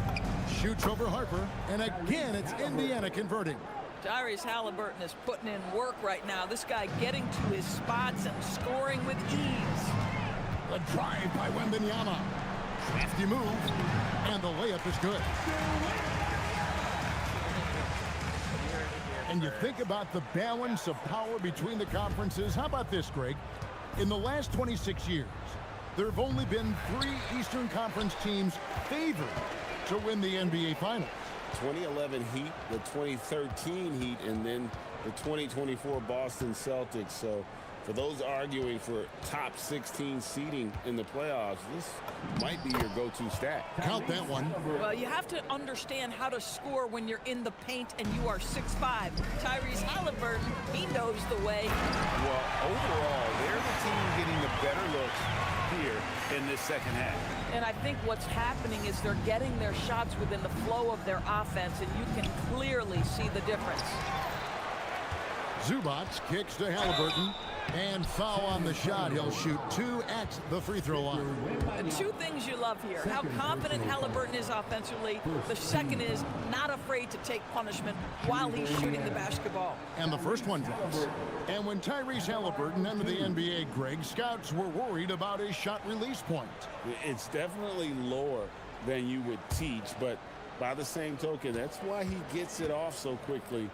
Shoots over Harper. And again, it's Indiana converting. Tyrese Halliburton is putting in work right now. This guy getting to his spots and scoring with ease. The drive by Wembanyama. Crafty move. And the layup is good. And you think about the balance of power between the conferences. How about this, Greg? In the last 26 years, there have only been 3 Eastern Conference teams favored to win the NBA Finals. 2011 Heat, the 2013 Heat, and then the 2024 Boston Celtics. So for those arguing for top 16 seeding in the playoffs, this might be your go-to stat. Count that one. Well, you have to understand how to score when you're in the paint and you are 6'5". Tyrese Halliburton, he knows the way. Well, overall, they're the team getting the better looks here in this second half. And I think what's happening is they're getting their shots within the flow of their offense, and you can clearly see the difference. Zubac kicks to Halliburton. And foul on the shot. He'll shoot 2 at the free throw line. The 2 things you love here, how confident Halliburton is offensively. The second is not afraid to take punishment while he's shooting the basketball. And the first one drops. And when Tyrese Halliburton entered the NBA, Greg, scouts were worried about his shot release point. It's definitely lower than you would teach, but by the same token, that's why he gets it off so quickly,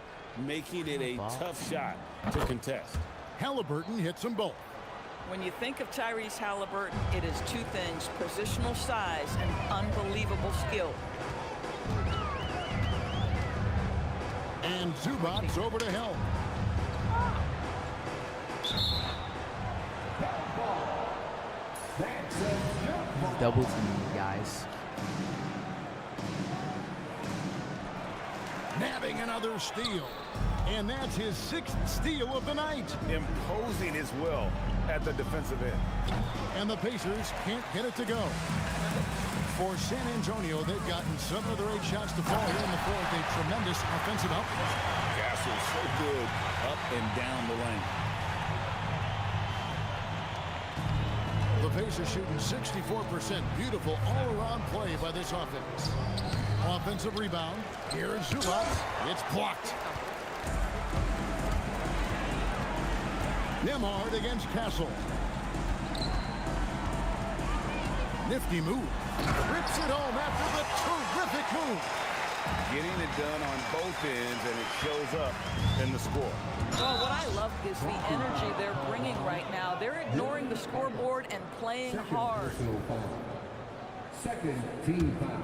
making it a tough shot to contest. Halliburton hits them both. When you think of Tyrese Halliburton, it is 2 things: positional size and unbelievable skill. And Zubac's over to Helm. Double team, guys. Nabbing another steal. And that's his 6th steal of the night. Imposing his will at the defensive end. And the Pacers can't get it to go. For San Antonio, they've gotten 7 of their 8 shots to fall here in the fourth. A tremendous offensive output. Castle so good up and down the lane. The Pacers shooting 64%. Beautiful all-around play by this offense. Offensive rebound. Here's Zubac. It's blocked. Nembhard against Castle. Nifty move. Rips it home after the terrific move. Getting it done on both ends, and it shows up in the score. Well, what I love is the energy they're bringing right now. They're ignoring the scoreboard and playing hard. Second team foul.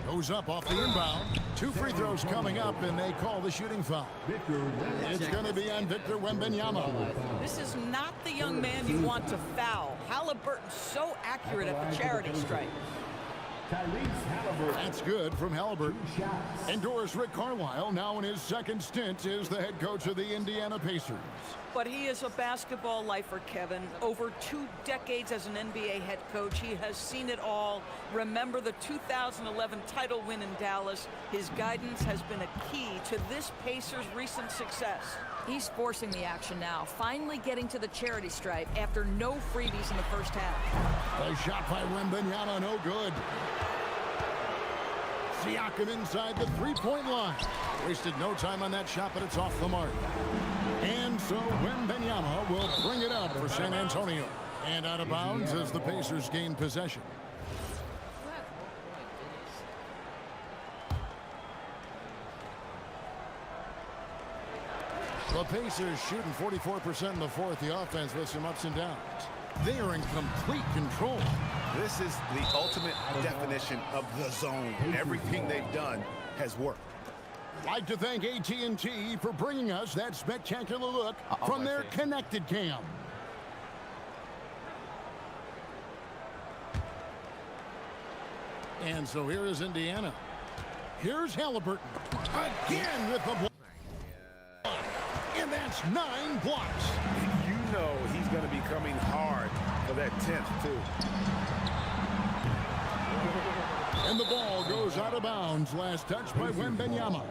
Goes up off the inbound. 2 free throws coming up, and they call the shooting foul. It's going to be on Victor Wembanyama. This is not the young man you want to foul. Halliburton's so accurate at the charity stripe. That's good from Halliburton. Endorse Rick Carlisle, now in his second stint as the head coach of the Indiana Pacers. But he is a basketball lifer, Kevin. Over 2 decades as an NBA head coach, he has seen it all. Remember the 2011 title win in Dallas. His guidance has been a key to this Pacers' recent success. He's forcing the action now, finally getting to the charity stripe after no freebies in the first half. A shot by Wembanyama, no good. Siakam inside the three-point line. Wasted no time on that shot, but it's off the mark. And so Wembanyama will bring it up for San Antonio. And out of bounds as the Pacers gain possession. The Pacers shooting 44% in the fourth. The offense with some ups and downs. They are in complete control. This is the ultimate definition of the zone. Everything they've done has worked. I'd like to thank AT&T for bringing us that spectacular look from their connected cam. And so here is Indiana. Here's Halliburton. Again with the block. And that's 9 blocks. You know he's going to be coming hard for that 10th, too. And the ball goes out of bounds. Last touch by Wembanyama.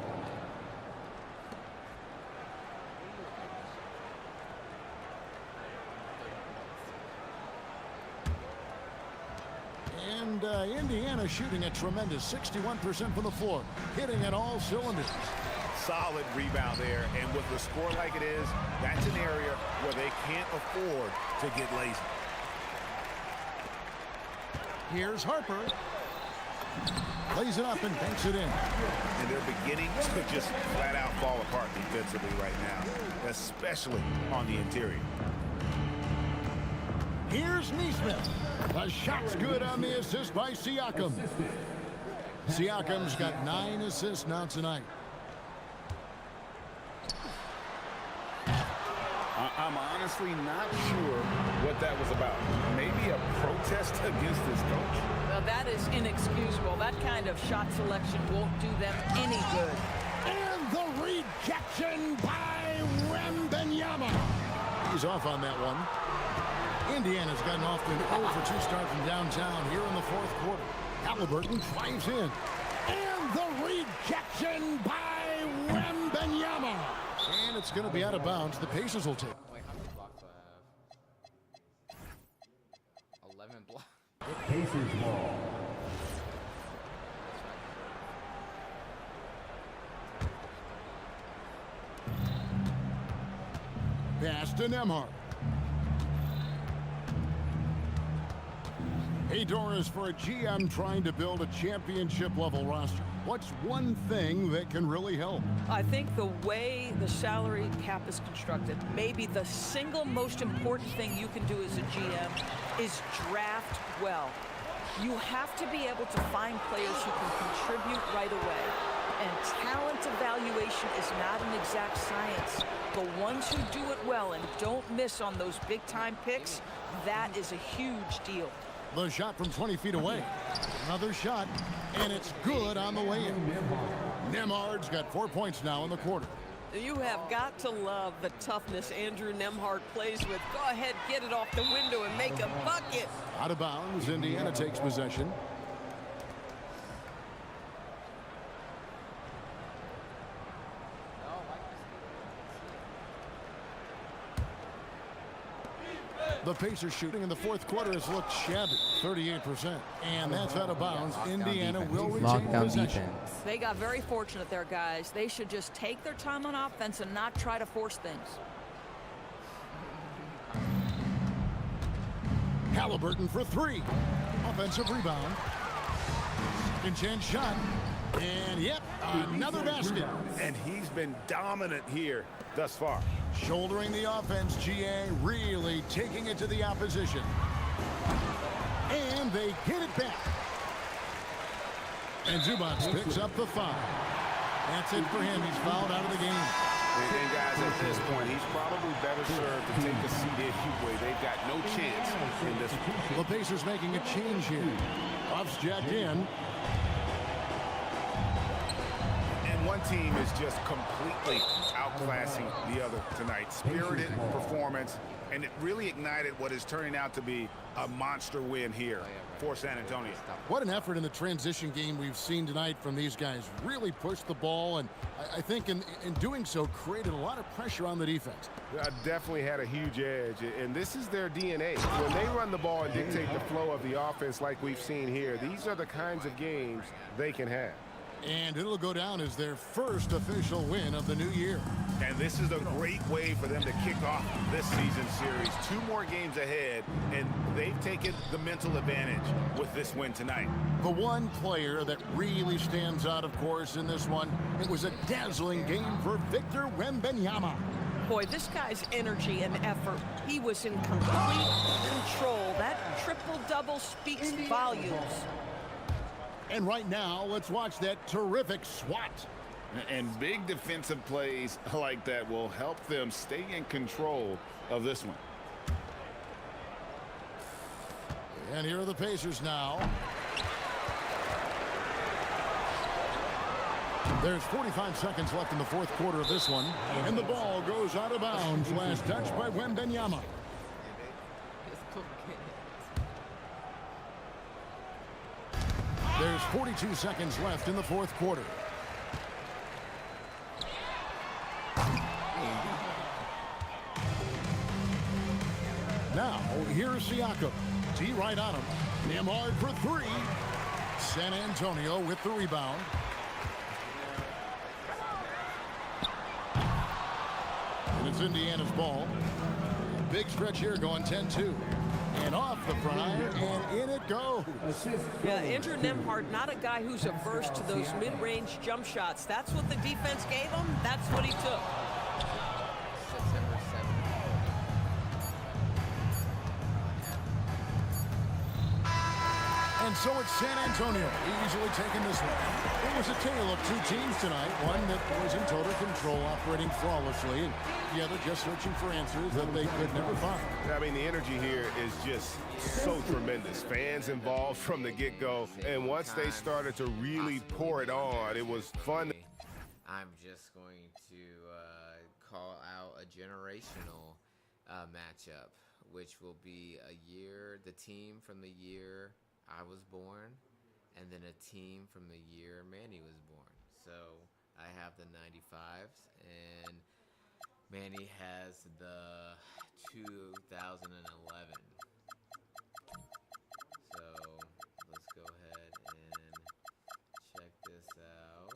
And Indiana shooting a tremendous 61% from the floor. Hitting at all cylinders. Solid rebound there, and with the score like it is, that's an area where they can't afford to get lazy. Here's Harper. Plays it up and banks it in. And they're beginning to just flat out fall apart defensively right now, especially on the interior. Here's Nesmith. The shot's good on the assist by Siakam. Siakam's got 9 assists now tonight. I'm honestly not sure what that was about. Maybe a protest against his coach? Well, that is inexcusable. That kind of shot selection won't do them any good. And the rejection by Wembanyama. He's off on that one. Indiana's gotten off to an 0 for 2 start from downtown here in the fourth quarter. Halliburton drives in. And the rejection by Wembanyama. And it's going to be out of bounds. The Pacers will take. Wait, how many blocks do I have? 11 blocks. Pacers ball. Pass to Nembhard. Hey, Doris, for a GM trying to build a championship-level roster, what's one thing that can really help? I think the way the salary cap is constructed, maybe the single most important thing you can do as a GM is draft well. You have to be able to find players who can contribute right away. And talent evaluation is not an exact science. The ones who do it well and don't miss on those big-time picks, that is a huge deal. The shot from 20 feet away. Another shot, and it's good on the way in. Nembhard's got 4 points now in the quarter. You have got to love the toughness Andrew Nembhard plays with. Go ahead, get it off the window and make a bucket. Out of bounds, Indiana takes possession. The Pacers shooting in the fourth quarter has looked shabby, 38%. And that's out of bounds. Indiana will retain possession. They got very fortunate there, guys. They should just take their time on offense and not try to force things. Halliburton for three. Offensive rebound. Second chance shot. And yep, another basket. And he's been dominant here thus far. Shouldering the offense, GA really taking it to the opposition. And they get it back. And Zubac picks up the foul. That's it for him. He's fouled out of the game. And guys, at this point, he's probably better served to take a seat anyway. They've got no chance in this one. The Pacers making a change here. Buffs jacked in. One team is just completely outclassing the other tonight. Spirited performance, and it really ignited what is turning out to be a monster win here for San Antonio. What an effort in the transition game we've seen tonight from these guys. Really pushed the ball, and I think in doing so created a lot of pressure on the defense. Definitely had a huge edge, and this is their DNA. When they run the ball and dictate the flow of the offense like we've seen here, these are the kinds of games they can have. And it'll go down as their first official win of the new year. And this is a great way for them to kick off this season series. 2 more games ahead, and they've taken the mental advantage with this win tonight. The one player that really stands out, of course, in this one, it was a dazzling game for Victor Wembanyama. Boy, this guy's energy and effort, he was in complete control. That triple-double speaks volumes. And right now, let's watch that terrific swat. And big defensive plays like that will help them stay in control of this one. And here are the Pacers now. There's 45 seconds left in the fourth quarter of this one. And the ball goes out of bounds. Last touch by Wembanyama. There's 42 seconds left in the fourth quarter. Now, here's Siakam. D right on him. Nembhard for three. San Antonio with the rebound. And it's Indiana's ball. Big stretch here going 10-2. And off the front iron, and in it goes. Yeah, Andrew Nembhard, not a guy who's averse to those mid-range jump shots. That's what the defense gave him. That's what he took. September 7th. And so it's San Antonio easily taking this one. It was a tale of 2 teams tonight. One that was in total control, operating flawlessly, and the other just searching for answers that they could never find. I mean, the energy here is just so tremendous. Fans involved from the get-go, and once they started to really pour it on, it was fun. I'm just going to call out a generational matchup, which will be the team from the year I was born, and then a team from the year Manny was born. So I have the 95s, and Manny has the 2011. So let's go ahead and check this out.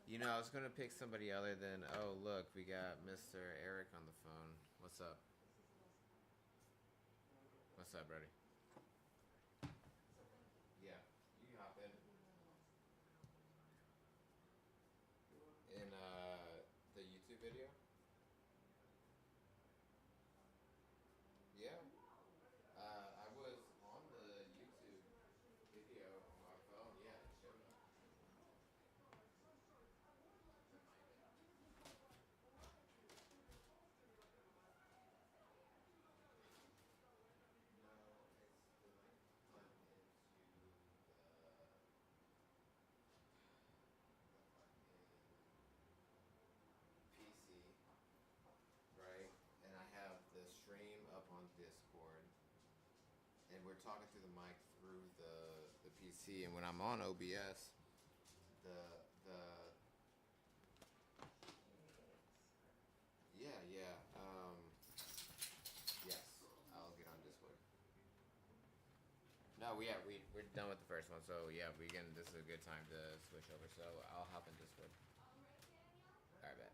You know, I was going to pick somebody other than, oh, look, we got Mr. Eric on the phone. What's up? What's up, buddy? Yeah, you can hop in. In the YouTube video? Yeah. I was on the YouTube video on my phone. Yeah, it showed up. No, Discord, and we're talking through the mic through the PC, and when I'm on OBS, the yes, I'll get on Discord. No, we're done with the first one, so yeah, this is a good time to switch over. So I'll hop in Discord. All right, bet.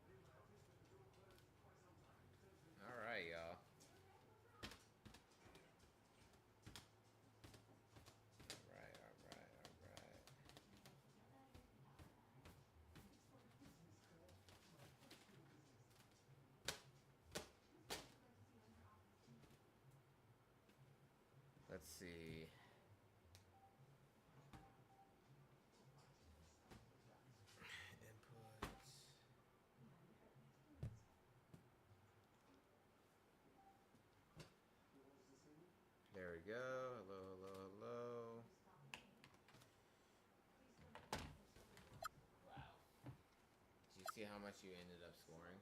All right, y'all. Let's see. Inputs. There we go. Hello, hello, hello. Wow. Did you see how much you ended up scoring?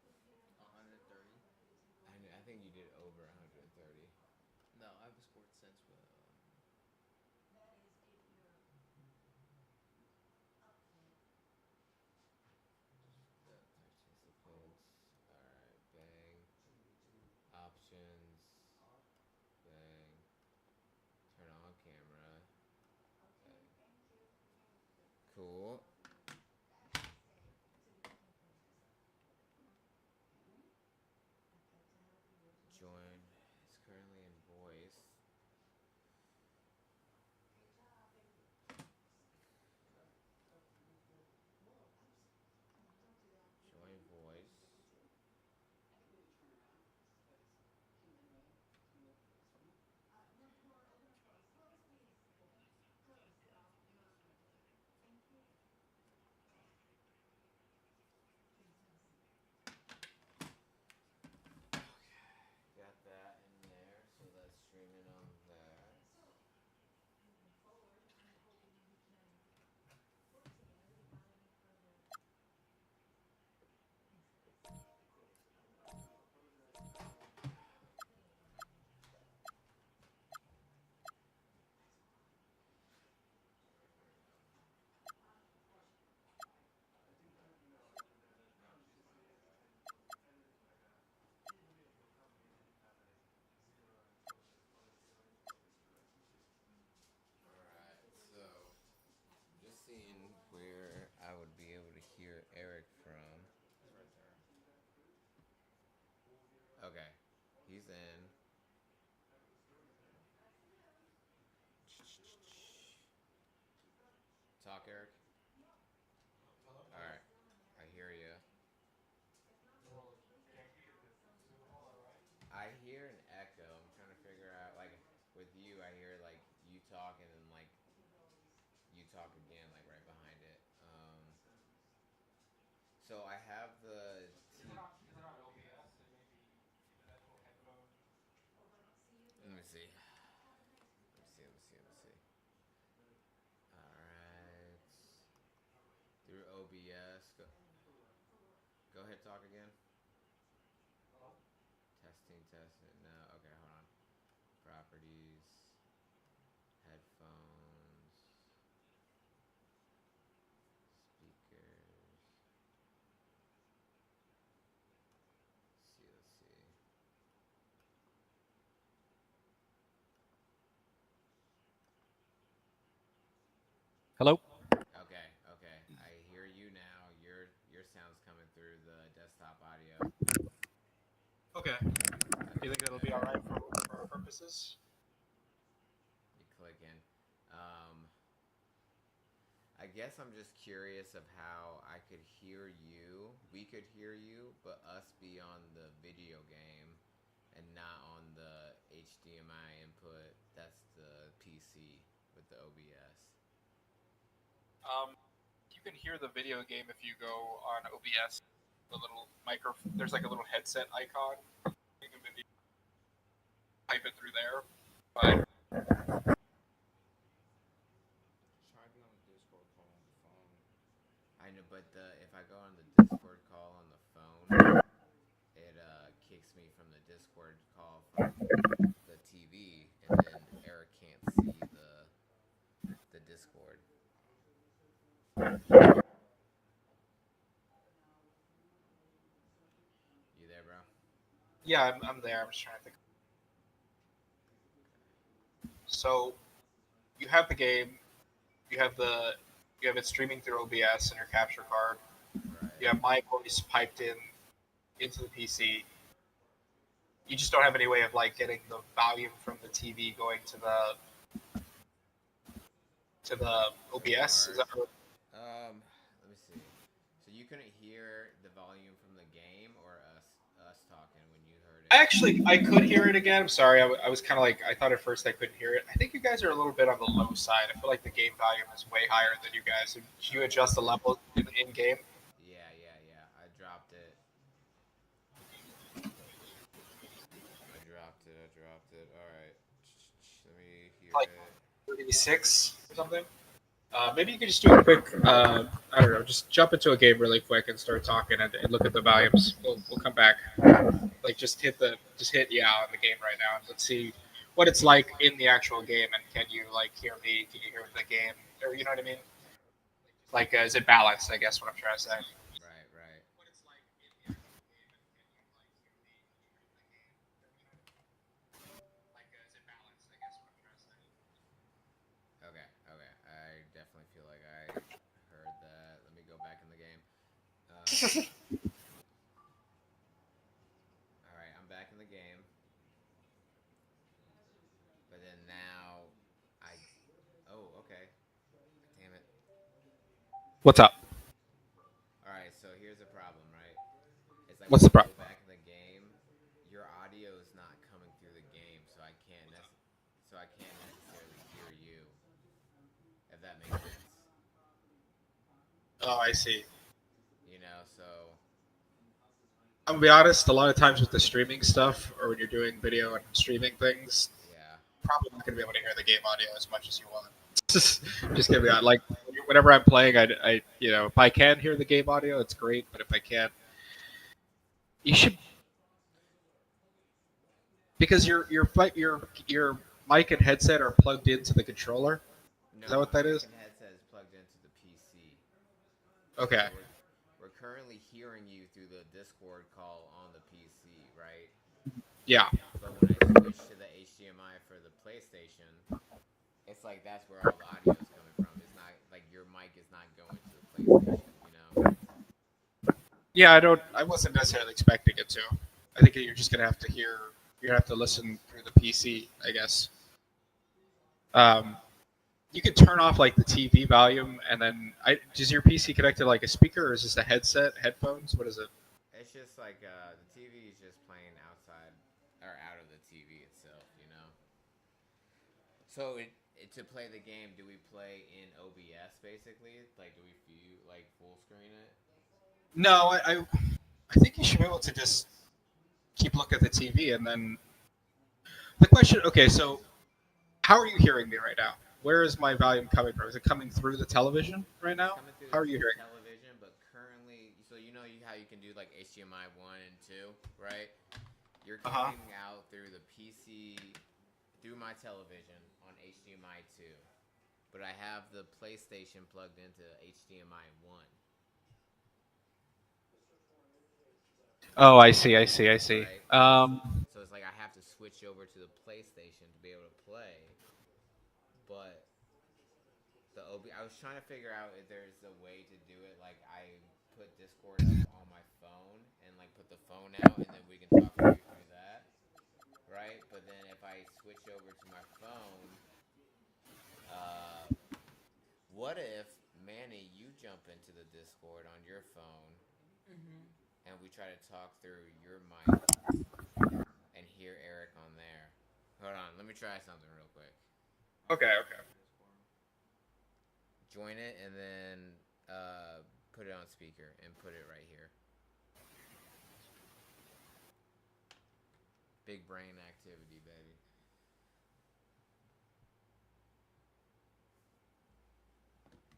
130. I think you did over 130. No, I've scored since. Participants. Alright, bang. Options. Bang. Turn on camera. Bang. Cool. Join. It's currently in voice. Join voice. Got that in there, so let's stream it on that. Alright, so I'm just seeing where I would be able to hear Eric from. Okay, he's in. Talk, Eric. Alright, I hear you. I hear an echo. I'm trying to figure out, like, with you, I hear, like, you talk and then, like, you talk again, like, right behind it. So I have the... Let me see. Alright. Through OBS. Go ahead, talk again. Testing. No, okay, hold on. Properties. Headphones. Speakers. Let's see. Hello? Okay. I hear you now. Your sound's coming through the desktop audio. Okay. Do you think that'll be alright for our purposes? You click in. I guess I'm just curious of how I could hear you. We could hear you, but us be on the video game and not on the HDMI input. That's the PC with the OBS. You can hear the video game if you go on OBS. The little there's like a little headset icon. You can maybe type it through there. But Try being on the Discord call on the phone. I know, but if I go on the Discord call on the phone, it kicks me from the Discord call from the TV, and then Eric can't see the Discord. You there, bro? Yeah, I'm there. I'm just trying to think. So, you have the game. You have it streaming through OBS and your capture card. Right. You have my voice piped into the PC. You just don't have any way of like getting the volume from the TV going to the OBS. Is that right? Let me see. So you couldn't hear the volume from the game or us talking when you heard it? Actually, I could hear it again. I'm sorry. I was kind of like, I thought at first I couldn't hear it. I think you guys are a little bit on the low side. I feel like the game volume is way higher than you guys. Did you adjust the level in game? Yeah. I dropped it. All right. Let me hear Like it. 36 or something. Maybe you could just do a quick, I don't know, just jump into a game really quick and start talking and look at the volumes. We'll come back. Like just hit yeah on the game right now. Let's see what it's like in the actual game, and can you like hear me? Can you hear the game? Or you know what I mean? Like, is it balanced? I guess what I'm trying to say. Right. Okay. I definitely feel like I heard that. Let me go back in the game. All right, I'm back in the game. But then now, okay. Damn it. What's up? All right, so here's the problem, right? It's like What's the problem? Go back in the game, your audio is not coming through the game, so I can't necessarily hear you. If that makes sense. Oh, I see. You know, so I'm gonna be honest. A lot of times with the streaming stuff, or when you're doing video and streaming things, probably not gonna be able to hear the game audio as much as you want. Just gonna be honest. Like whenever I'm playing, I if I can hear the game audio, it's great. But if I can't, you should, because your mic and headset are plugged into the controller. Is that what that is? My headset is plugged into the PC. Okay. So we're currently hearing you through the Discord call on the PC, right? Yeah. But when I switch to the HDMI for the PlayStation, it's like that's where all the audio is coming from. It's not like your mic is not going to the PlayStation, you know? Yeah, I wasn't necessarily expecting it to. I think you're just gonna have to listen through the PC, I guess. You could turn off like the TV volume, and then is your PC connected to like a speaker, or is this a headset, headphones? What is it? It's just like the TV is just playing outside or out of the TV itself, you know. So to play the game, do we play in OBS basically? Like, do we full screen it? No, I think you should be able to just keep looking at the TV, and then the question. Okay, so how are you hearing me right now? Where is my volume coming from? Is it coming through the television right now? How are you hearing? Television, but currently, so you know how you can do like HDMI 1 and 2, right? You're coming out through the PC, through my television on HDMI 2, but I have the PlayStation plugged into HDMI 1. Oh, I see. Right? So it's like I have to switch over to the PlayStation to be able to play, but I was trying to figure out if there's a way to do it. Like I put Discord up on my phone and like put the phone out, and then we can talk through that, right? But then if I switch over to my phone, what if Manny, you jump into the Discord on your phone, and we try to talk through your mic and hear Eric on there? Hold on, let me try something real quick. Okay. Join it and then put it on speaker and put it right here. Big brain activity, baby.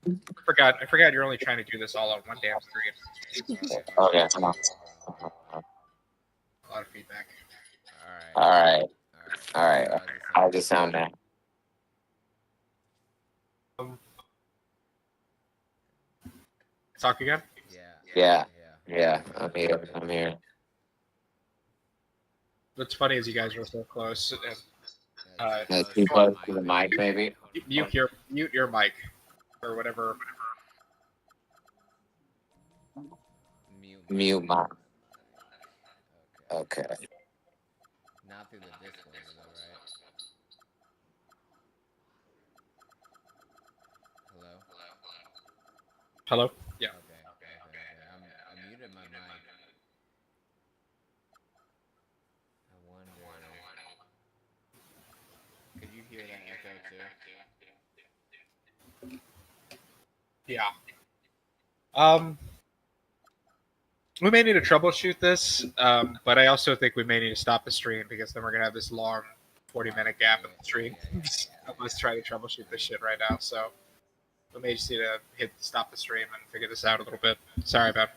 I forgot you're only trying to do this all on one damn screen. Okay. A lot of feedback. All right. All right. How's it sound now? Talk again? Yeah. I'm here. What's funny is you guys were so close. And, Too close to the mic, maybe. mute your mic or whatever. Mute mic. Okay. Not through the Discord, though, right? Hello? Yeah. Okay. I muted my mic. I wonder. Could you hear that echo too? Yeah. We may need to troubleshoot this, but I also think we may need to stop the stream because then we're gonna have this long 40-minute gap in the stream. Let's try to troubleshoot this shit right now. So we may just need to hit stop the stream and figure this out a little bit. Sorry about it.